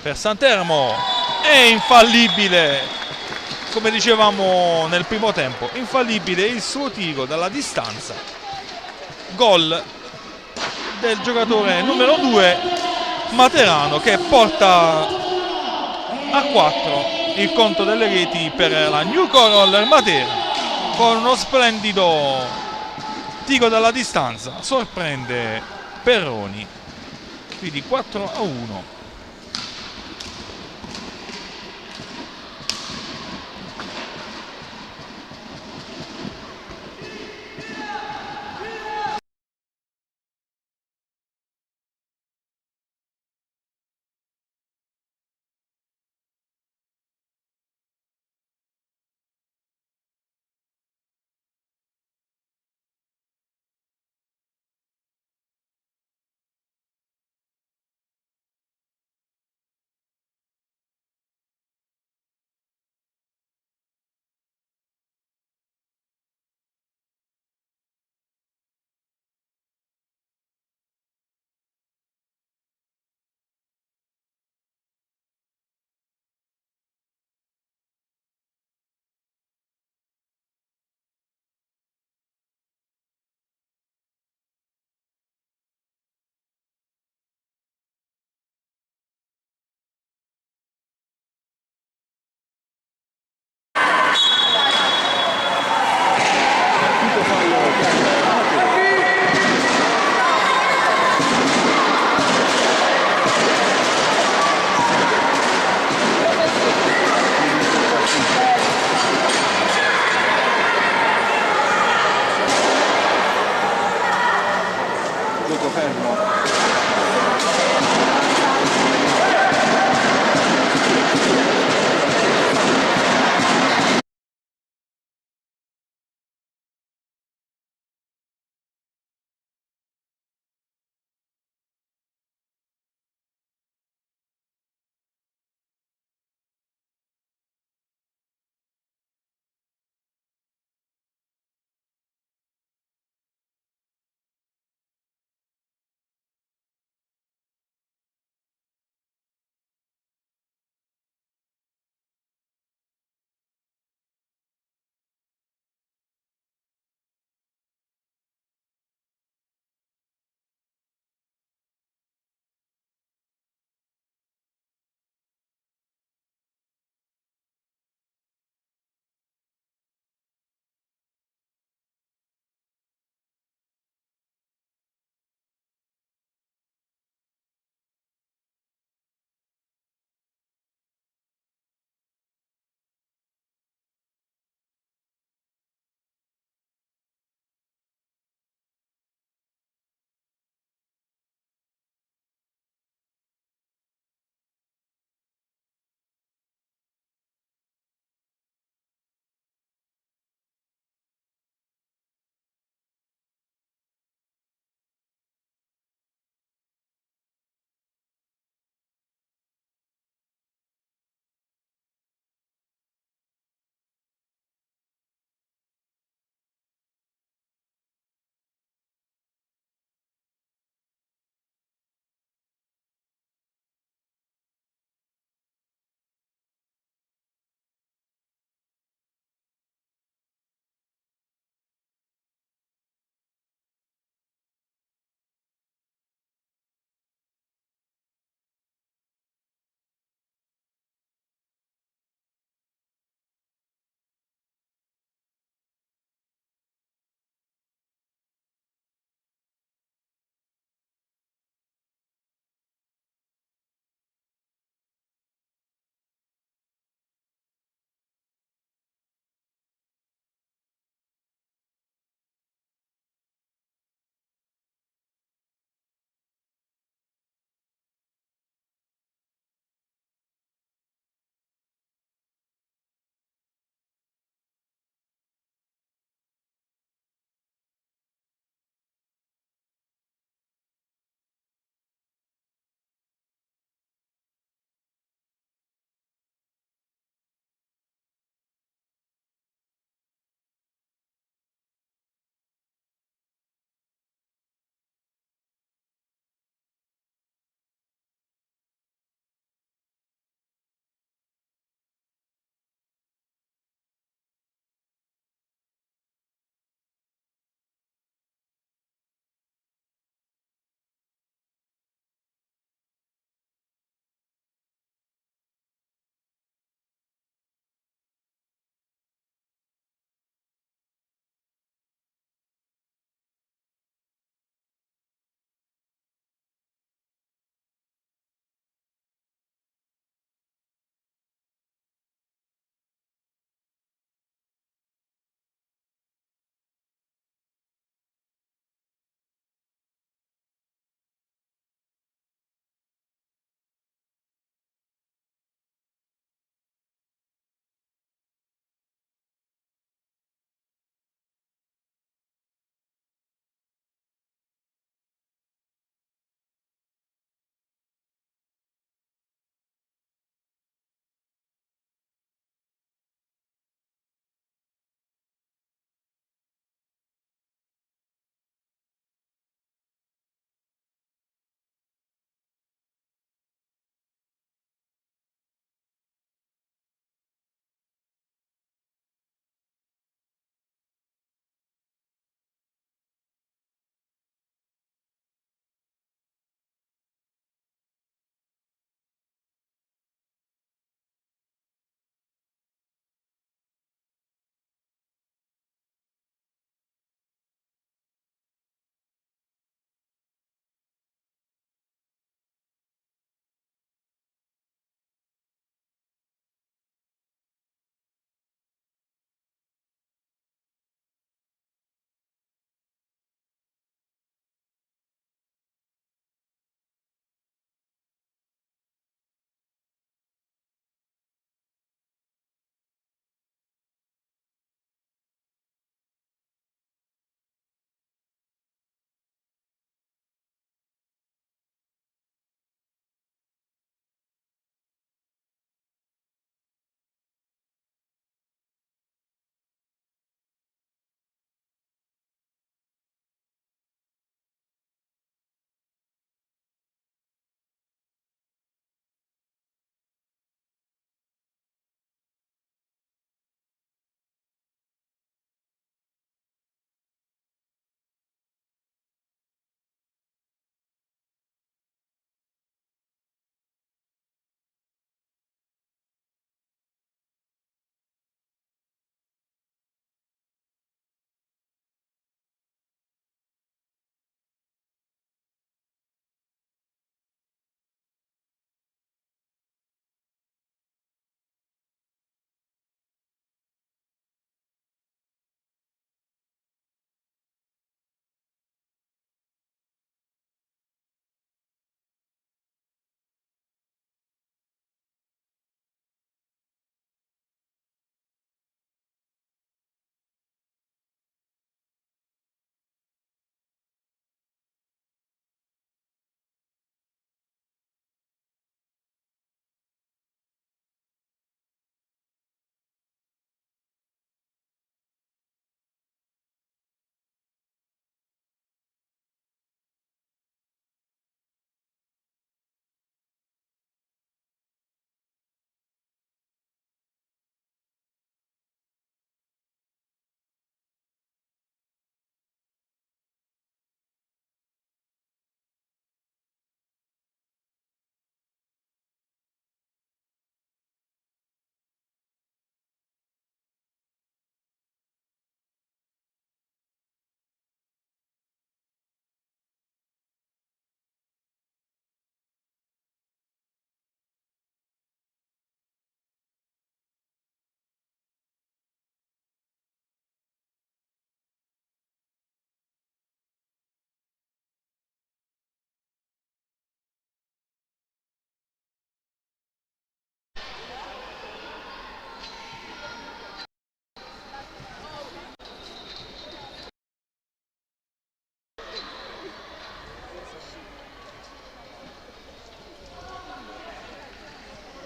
per Santeramo, è infallibile, come dicevamo nel primo tempo, infallibile il suo tiro dalla distanza. Gol del giocatore numero 2 materano, che porta a 4 il conto delle reti per la New Coroller Matera, con uno splendido tiro dalla distanza sorprende Perroni, quindi 4-1.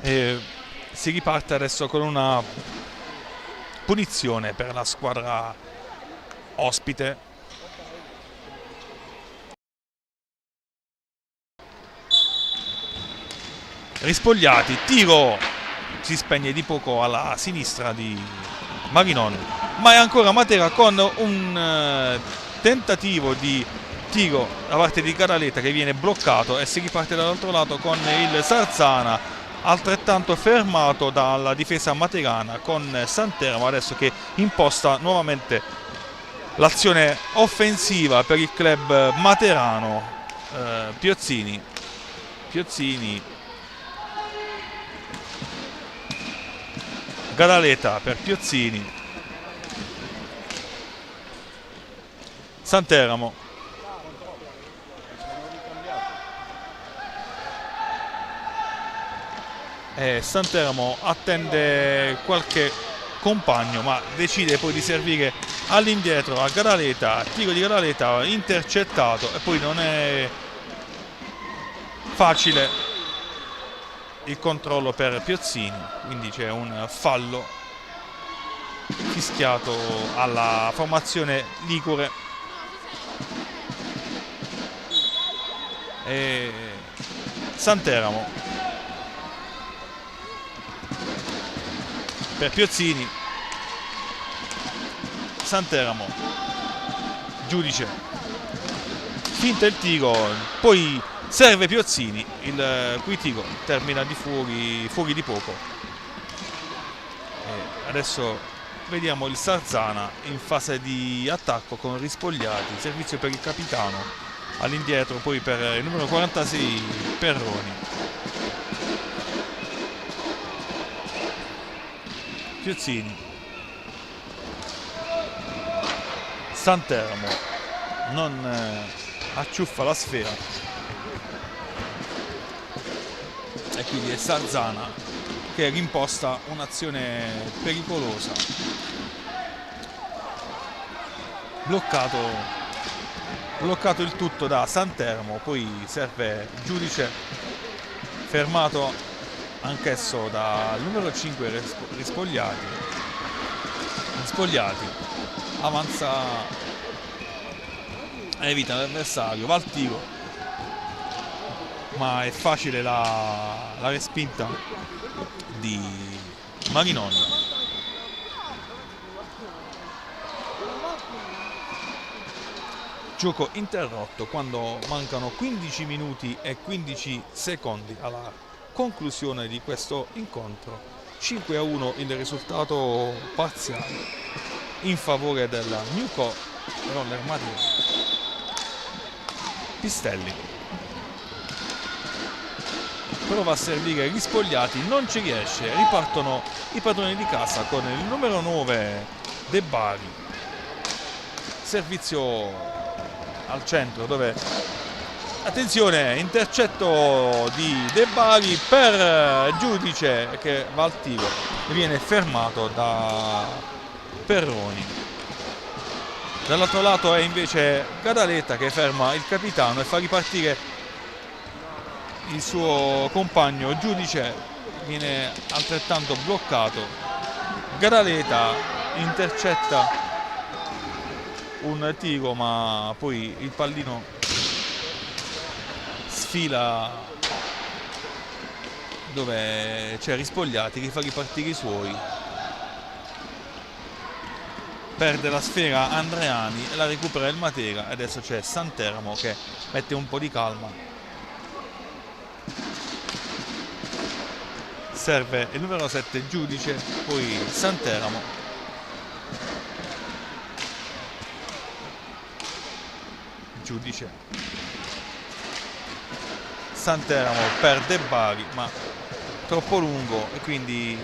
E si riparte adesso con una punizione per la squadra ospite. Rispogliati, tiro, si spegne di poco alla sinistra di Marinon, ma è ancora Matera con un tentativo di tiro da parte di Gadaleta che viene bloccato e si riparte dall'altro lato con il Sarzana, altrettanto fermato dalla difesa materana, con Santeramo adesso che imposta nuovamente l'azione offensiva per il club materano. Piozzini, Gadaleta per Piozzini, Santeramo, Santeramo attende qualche compagno ma decide poi di servire all'indietro a Gadaleta, tiro di Gadaleta intercettato e poi non è facile il controllo per Piozzini, quindi c'è un fallo fischiato alla formazione ligure e Santeramo per Piozzini, Santeramo, giudice, finta il tiro, poi serve Piozzini, il cui tiro termina di fuori di poco. E adesso vediamo il Sarzana in fase di attacco con Rispogliati, servizio per il capitano, all'indietro poi per il numero 46 Perroni. Piozzini, Santeramo non acciuffa la sfera e quindi è Sarzana che rimposta un'azione pericolosa. Bloccato il tutto da Santeramo, poi serve Giudice, fermato anch'esso dal numero 5 Rispogliati, avanza, evita l'avversario, va al tiro, ma è facile la respinta di Marinon. Gioco interrotto quando mancano 15 minuti e 15 secondi alla conclusione di questo incontro. 5-1 il risultato parziale in favore del Newco Roller Matera. Pistelli prova a servire Rispogliati, non ci riesce, ripartono i padroni di casa con il numero 9 De Bari, servizio al centro dove, attenzione, intercetto di De Bari per Giudice che va al tiro e viene fermato da Perroni. Dall'altro lato è invece Gadaleta che ferma il capitano e fa ripartire il suo compagno Giudice, viene altrettanto bloccato. Gadaleta intercetta un tiro ma poi il pallino sfila dove c'è Rispogliati che fa ripartire i suoi, perde la sfera Andreani e la recupera il Matera e adesso c'è Santeramo che mette un po' di calma, serve il numero 7 Giudice, poi Santeramo, Giudice, Santeramo per De Bari ma troppo lungo e quindi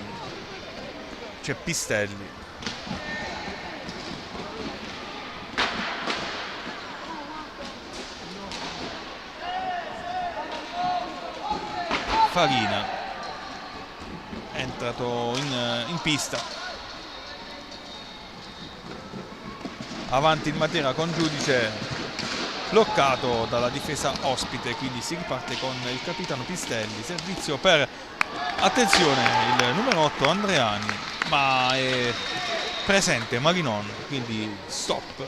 c'è Pistelli, Farina è entrato in pista, avanti il Matera con Giudice bloccato dalla difesa ospite, quindi si riparte con il capitano Pistelli, servizio per Attenzione, il numero 8 Andreani, ma è presente Marinon, quindi stop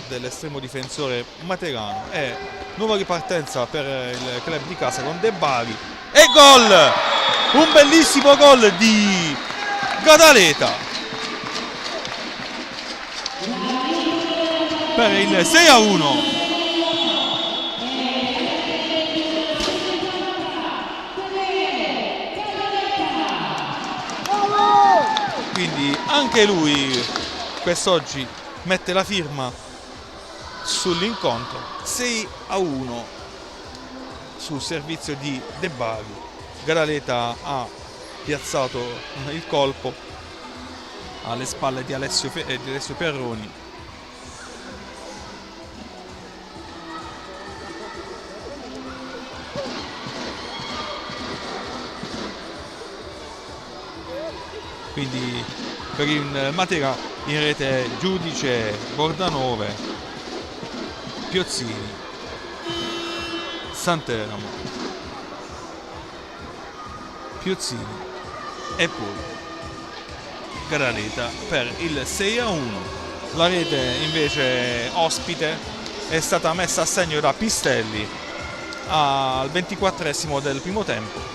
dell'estremo difensore materano e nuova ripartenza per il club di casa con De Bari e gol! Un bellissimo gol di Gadaleta per il 6-1. Quindi anche lui quest'oggi mette la firma sull'incontro. 6-1 sul servizio di De Bari. Gadaleta ha piazzato il colpo alle spalle di Alessio Perroni. Quindi per il Matera in rete Giudice, Bordanove, Piozzini, Santeramo, Piozzini e poi Gadaleta per il 6-1. La rete invece ospite è stata messa a segno da Pistelli al 24esimo del primo tempo.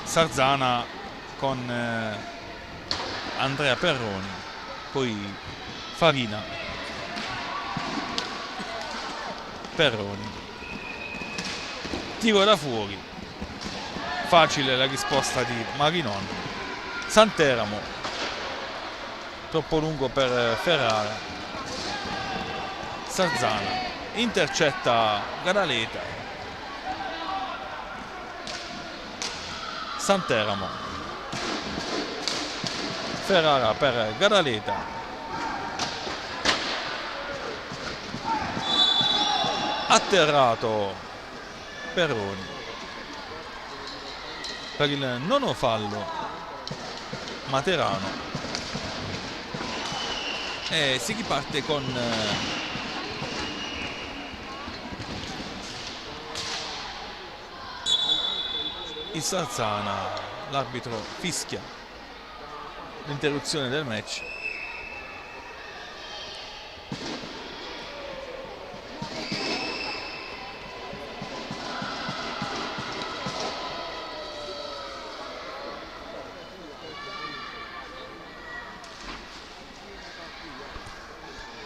Sarzana con Andrea Perroni, poi Farina, Perroni, tiro da fuori, facile la risposta di Marinon. Santeramo, troppo lungo per Ferrara. Sarzana intercetta Gadaleta. Santeramo, Ferrara per Gadaleta, atterrato Perroni per il nono fallo materano e si riparte con il Sarzana. L'arbitro fischia l'interruzione del match.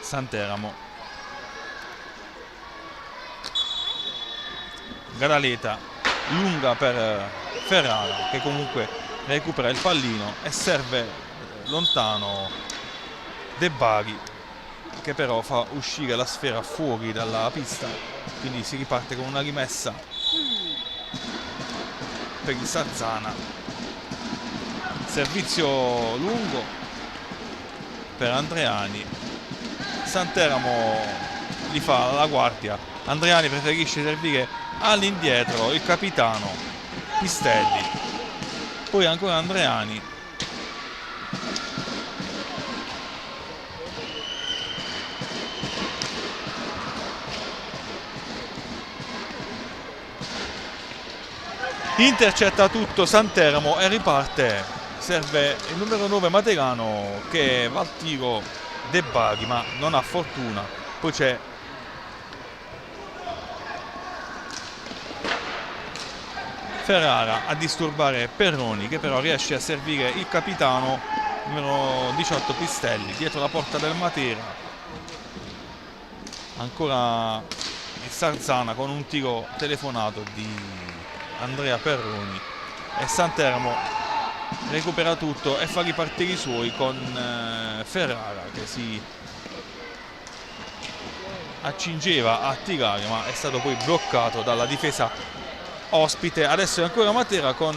Santeramo, Gadaleta lunga per Ferrara che comunque recupera il pallino e serve lontano De Bari che però fa uscire la sfera fuori dalla pista, quindi si riparte con una rimessa per il Sarzana. Servizio lungo per Andreani. Santeramo gli fa la guardia. Andreani preferisce servire all'indietro il capitano Pistelli, poi ancora Andreani, intercetta tutto Santeramo e riparte. Serve il numero 9 materano che va al tiro De Bari ma non ha fortuna. Poi c'è Ferrara a disturbare Perroni che però riesce a servire il capitano numero 18 Pistelli dietro la porta del Matera. Ancora il Sarzana con un tiro telefonato di Andrea Perroni e Santeramo recupera tutto e fa ripartire i suoi con Ferrara che si accingeva a tirare ma è stato poi bloccato dalla difesa ospite. Adesso è ancora Matera con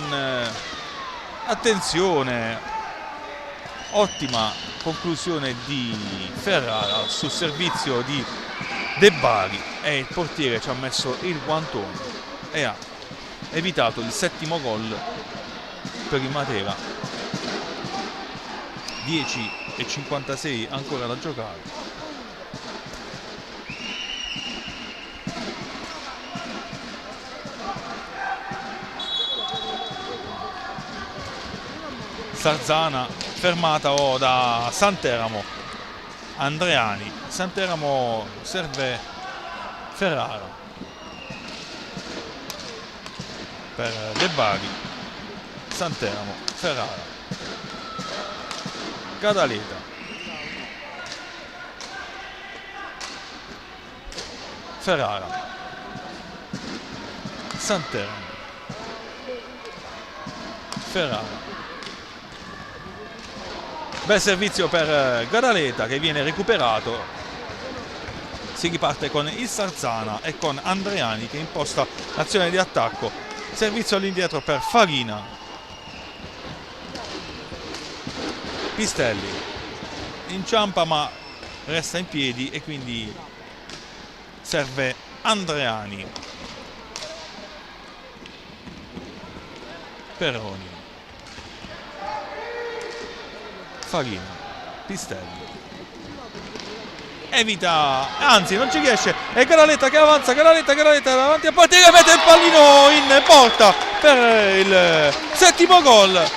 attenzione, ottima conclusione di Ferrara sul servizio di De Bari e il portiere ci ha messo il guantone e ha evitato il settimo gol per il Matera. 10:56 ancora da giocare. Sarzana fermata da Santeramo, Andreani, Santeramo serve Ferrara per De Bari, Santeramo, Ferrara, Gadaleta, Ferrara, Santeramo, Ferrara. Bel servizio per Gadaleta che viene recuperato. Si riparte con il Sarzana e con Andreani che imposta l'azione di attacco. Servizio all'indietro per Farina. Pistelli inciampa ma resta in piedi e quindi serve Andreani. Peroni, Farina, Pistelli, evita, anzi non ci riesce, e Gadaleta che avanza, Gadaleta davanti a partire, mette il pallino in porta per il settimo gol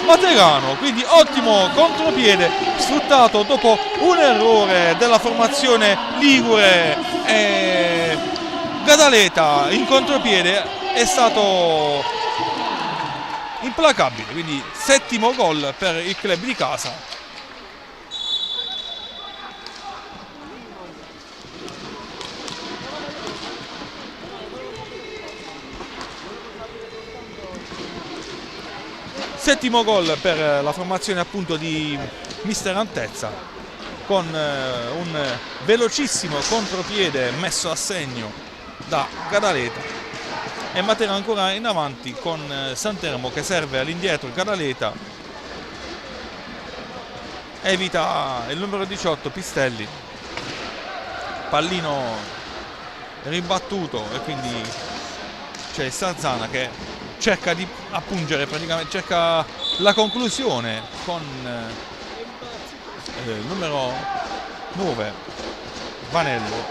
Materano. Quindi ottimo contropiede sfruttato dopo un errore della formazione ligure, e Gadaleta in contropiede è stato implacabile, quindi settimo gol per il club di casa. Settimo gol per la formazione appunto di Mister Antezza, con un velocissimo contropiede messo a segno da Gadaleta. E Matera ancora in avanti con Santeramo che serve all'indietro. Gadaleta evita il numero 18 Pistelli, pallino ribattuto e quindi c'è Sarzana che cerca di appungere, praticamente cerca la conclusione con il numero 9 Vanello.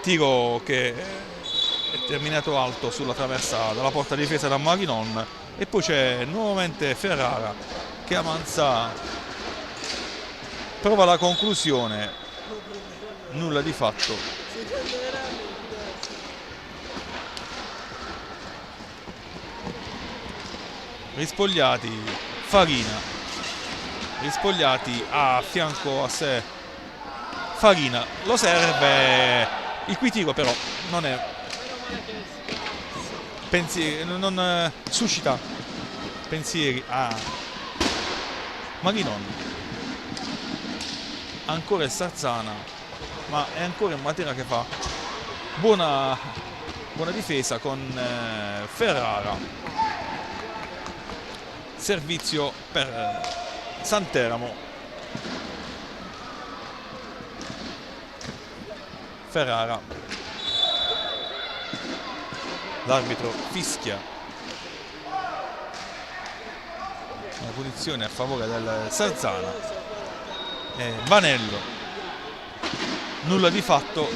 Tiro che è terminato alto sulla traversa dalla porta difesa da Marinon, e poi c'è nuovamente Ferrara che avanza, prova la conclusione, nulla di fatto. Rispogliati, Farina, rispogliati a fianco a sé Farina, lo serve il cui tiro però non è non suscita pensieri a Marinon. Ancora il Sarzana, ma è ancora in Matera che fa buona difesa con Ferrara. Servizio per Santeramo. Ferrara. L'arbitro fischia una punizione a favore del Sarzana. Vanello, nulla di fatto.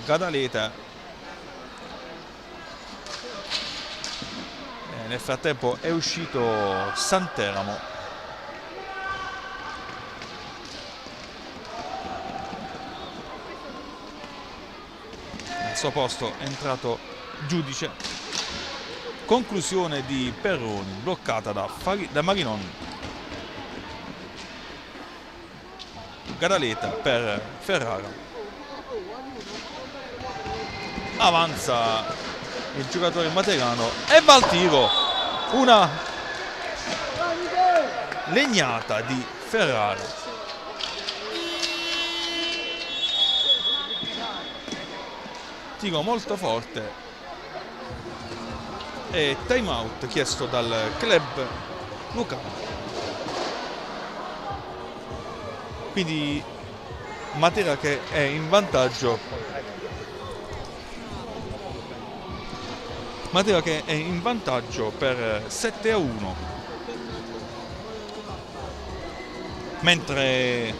Gadaleta nel frattempo è uscito Santeramo. Al suo posto è entrato Giudice. Conclusione di Perroni bloccata da Marinon. Gadaleta per Ferrara. Avanza il giocatore materano e va al tiro. Una legnata di Ferrara. Tiro molto forte e time out chiesto dal club Lucano. Quindi Matera che è in vantaggio. Matera che è in vantaggio per 7-1. Mentre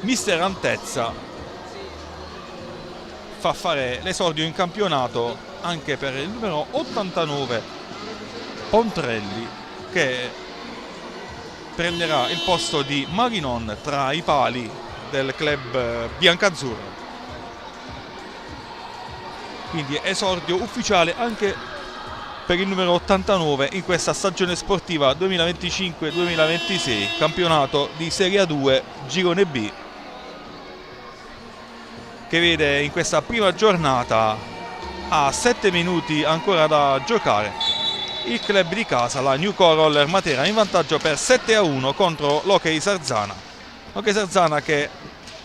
Mister Antezza fa fare l'esordio in campionato anche per il numero 89 Pontrelli, che prenderà il posto di Marinon tra i pali del club biancazzurro. Quindi esordio ufficiale anche per il numero 89 in questa stagione sportiva 2025-2026, campionato di Serie A2 Girone B, che vede in questa prima giornata, a 7 minuti ancora da giocare, il club di casa, la New Roller Matera, in vantaggio per 7-1 contro l'Hockey Sarzana. L'Hockey Sarzana che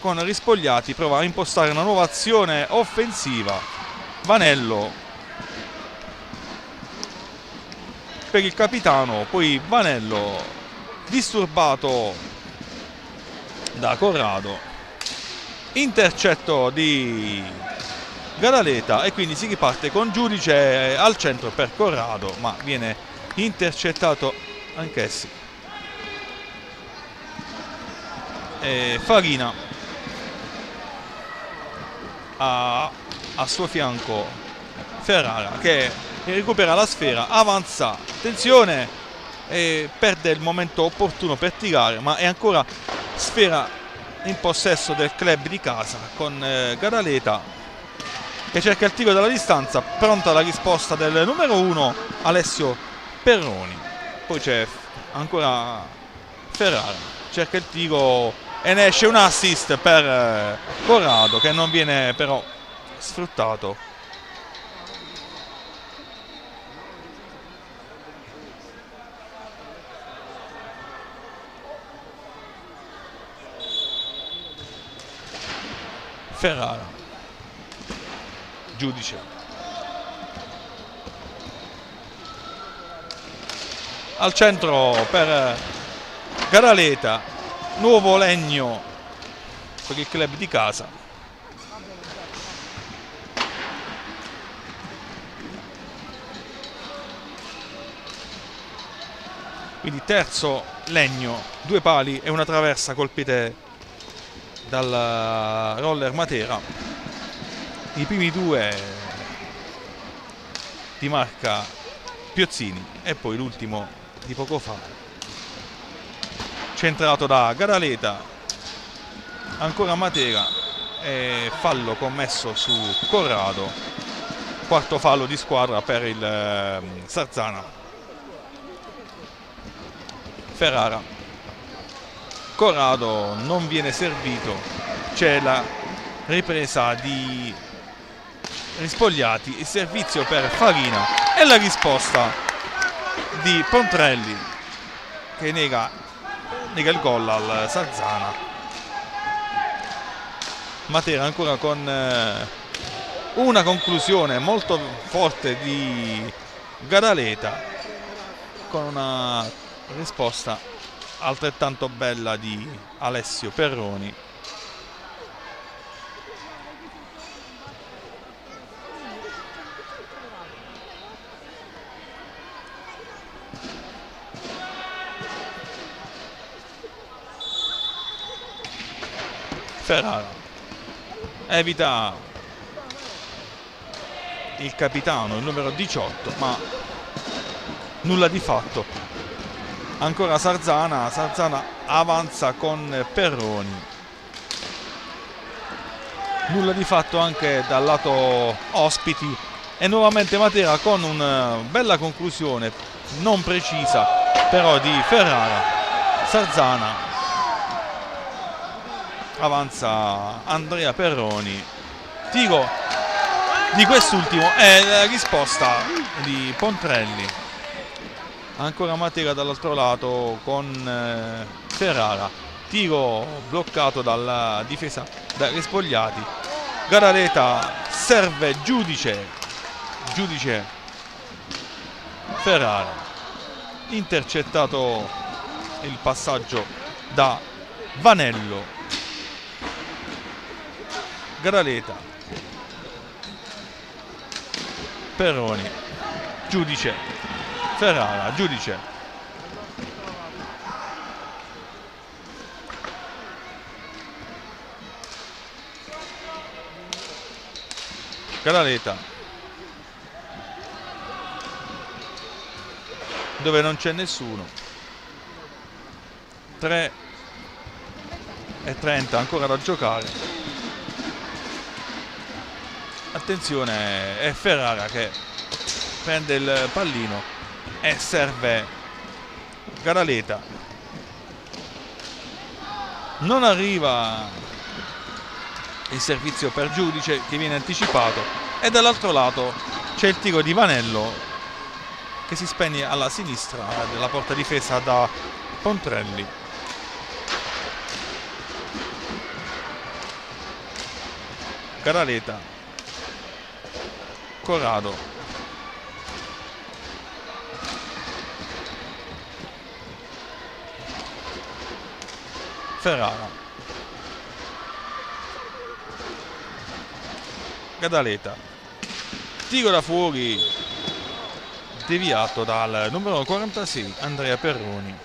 con Rispogliati prova a impostare una nuova azione offensiva. Vanello per il capitano, poi Vanello disturbato da Corrado, intercetto di Gadaleta e quindi si riparte con Giudice al centro per Corrado, ma viene intercettato anch'essi. E Farina a suo fianco Ferrara che recupera la sfera, avanza, attenzione, e perde il momento opportuno per tirare, ma è ancora sfera in possesso del club di casa con Gadaleta che cerca il tiro dalla distanza, pronta la risposta del numero 1 Alessio Perroni. Poi c'è ancora Ferrara, cerca il tiro e ne esce un assist per Corrado che non viene però sfruttato. Ferrara, Giudice, al centro per Gadaleta, nuovo legno per il club di casa. Quindi terzo legno, 2 pali e una traversa colpite dal Roller Matera. I primi 2 di marca Piozzini e poi l'ultimo di poco fa, centrato da Gadaleta, ancora Matera, e fallo commesso su Corrado, quarto fallo di squadra per il Sarzana. Ferrara, Corrado non viene servito, c'è la ripresa di Rispogliati, il servizio per Farina e la risposta di Pontrelli che nega il gol al Sarzana. Matera ancora con una conclusione molto forte di Gadaleta, con una risposta altrettanto bella di Alessio Perroni. Ferrara evita il capitano, il numero 18, ma nulla di fatto. Ancora Sarzana avanza con Perroni, nulla di fatto anche dal lato ospiti e nuovamente Matera con una bella conclusione non precisa però di Ferrara. Sarzana, avanza Andrea Perroni, tiro di quest'ultimo è la risposta di Pontrelli. Ancora Matera dall'altro lato con Ferrara, tiro bloccato dalla difesa da Rispogliati. Gadaleta serve Giudice, Ferrara, intercettato il passaggio da Vanello. Gadaleta, Perroni, Giudice, Ferrara, Giudice, Gadaleta, dove non c'è nessuno. 3:30 ancora da giocare. Attenzione, è Ferrara che prende il pallino e serve Gadaleta. Non arriva il servizio per Giudice che viene anticipato, e dall'altro lato c'è il tiro di Vanello che si spegne alla sinistra della porta difesa da Pontrelli. Gadaleta, Corrado, Ferrara, Gadaleta, tiro da fuori deviato dal numero 46 Andrea Perroni.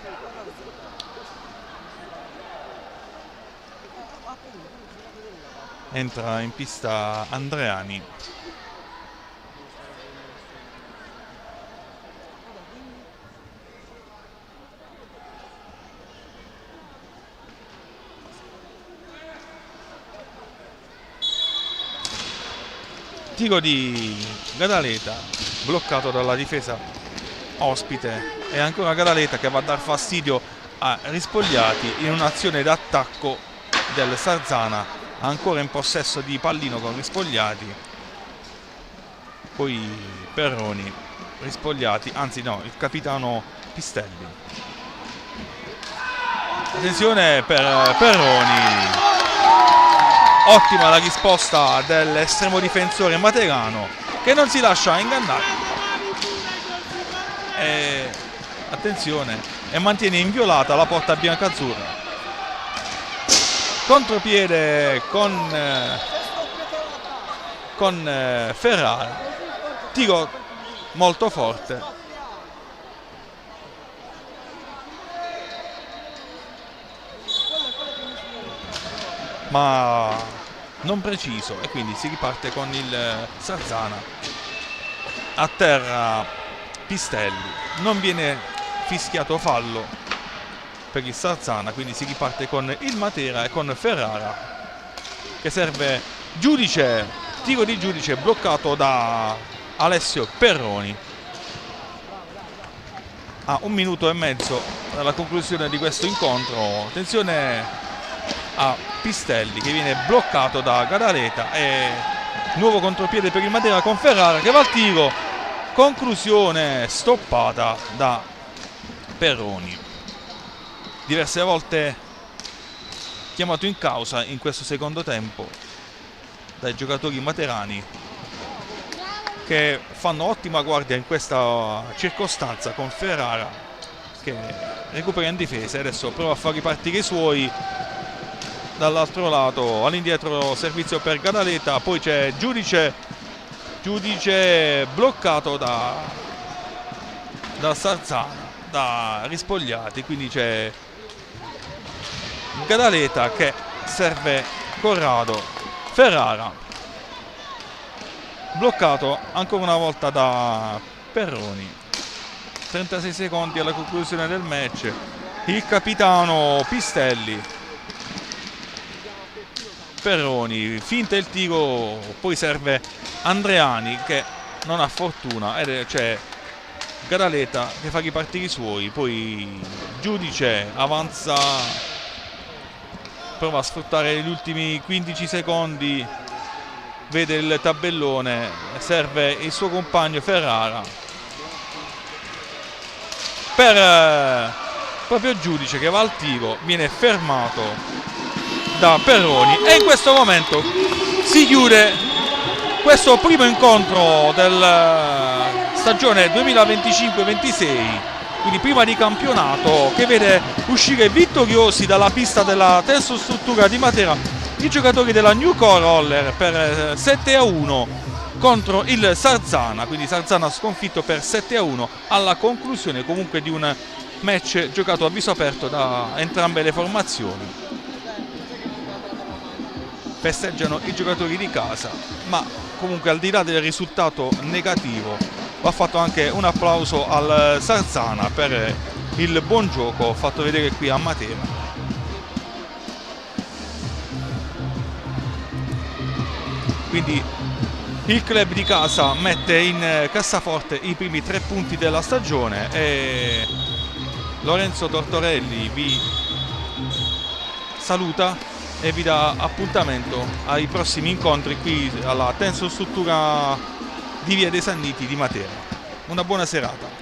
Entra in pista Andreani. Tiro di Gadaleta bloccato dalla difesa ospite, e ancora Gadaleta che va a dar fastidio a Rispogliati in un'azione d'attacco del Sarzana, ancora in possesso di pallino con Rispogliati, poi Perroni, Rispogliati, anzi no, il capitano Pistelli. Attenzione per Perroni. Ottima la risposta dell'estremo difensore materano che non si lascia ingannare. Attenzione, e mantiene inviolata la porta biancazzurra. Contropiede con Ferrara. Tiro molto forte. Ma non preciso, e quindi si riparte con il Sarzana. A terra Pistelli, non viene fischiato fallo per il Sarzana, quindi si riparte con il Matera e con Ferrara che serve Giudice. Tiro di Giudice bloccato da Alessio Perroni a 1 minuto e mezzo dalla conclusione di questo incontro. Attenzione a Pistelli che viene bloccato da Gadaleta, e nuovo contropiede per il Matera con Ferrara che va al tiro. Conclusione stoppata da Perroni, diverse volte chiamato in causa in questo secondo tempo dai giocatori materani, che fanno ottima guardia in questa circostanza con Ferrara che recupera in difesa e adesso prova a far ripartire i suoi. Dall'altro lato all'indietro servizio per Gadaleta, poi c'è Giudice bloccato da Sarzana, da Rispogliati, quindi c'è Gadaleta che serve Corrado. Ferrara bloccato ancora una volta da Perroni. 36 secondi alla conclusione del match. Il capitano Pistelli. Perroni finta il tiro, poi serve Andreani che non ha fortuna, ed c'è Gadaleta che fa ripartire i suoi, poi Giudice avanza, prova a sfruttare gli ultimi 15 secondi, vede il tabellone, serve il suo compagno Ferrara per proprio Giudice che va al tiro, viene fermato da Perroni, e in questo momento si chiude questo primo incontro del stagione 2025-26, quindi prima di campionato, che vede uscire vittoriosi dalla pista della terza struttura di Matera i giocatori della New Co Roller per 7-1 contro il Sarzana, quindi Sarzana sconfitto per 7-1 alla conclusione comunque di un match giocato a viso aperto da entrambe le formazioni. Festeggiano i giocatori di casa, ma comunque al di là del risultato negativo Va fatto anche un applauso al Sarzana per il buon gioco fatto vedere qui a Matera. Quindi il club di casa mette in cassaforte i primi 3 punti della stagione e Lorenzo Tortorelli vi saluta e vi dà appuntamento ai prossimi incontri qui alla Tenso Struttura di Via dei Sanniti di Matera. Una buona serata.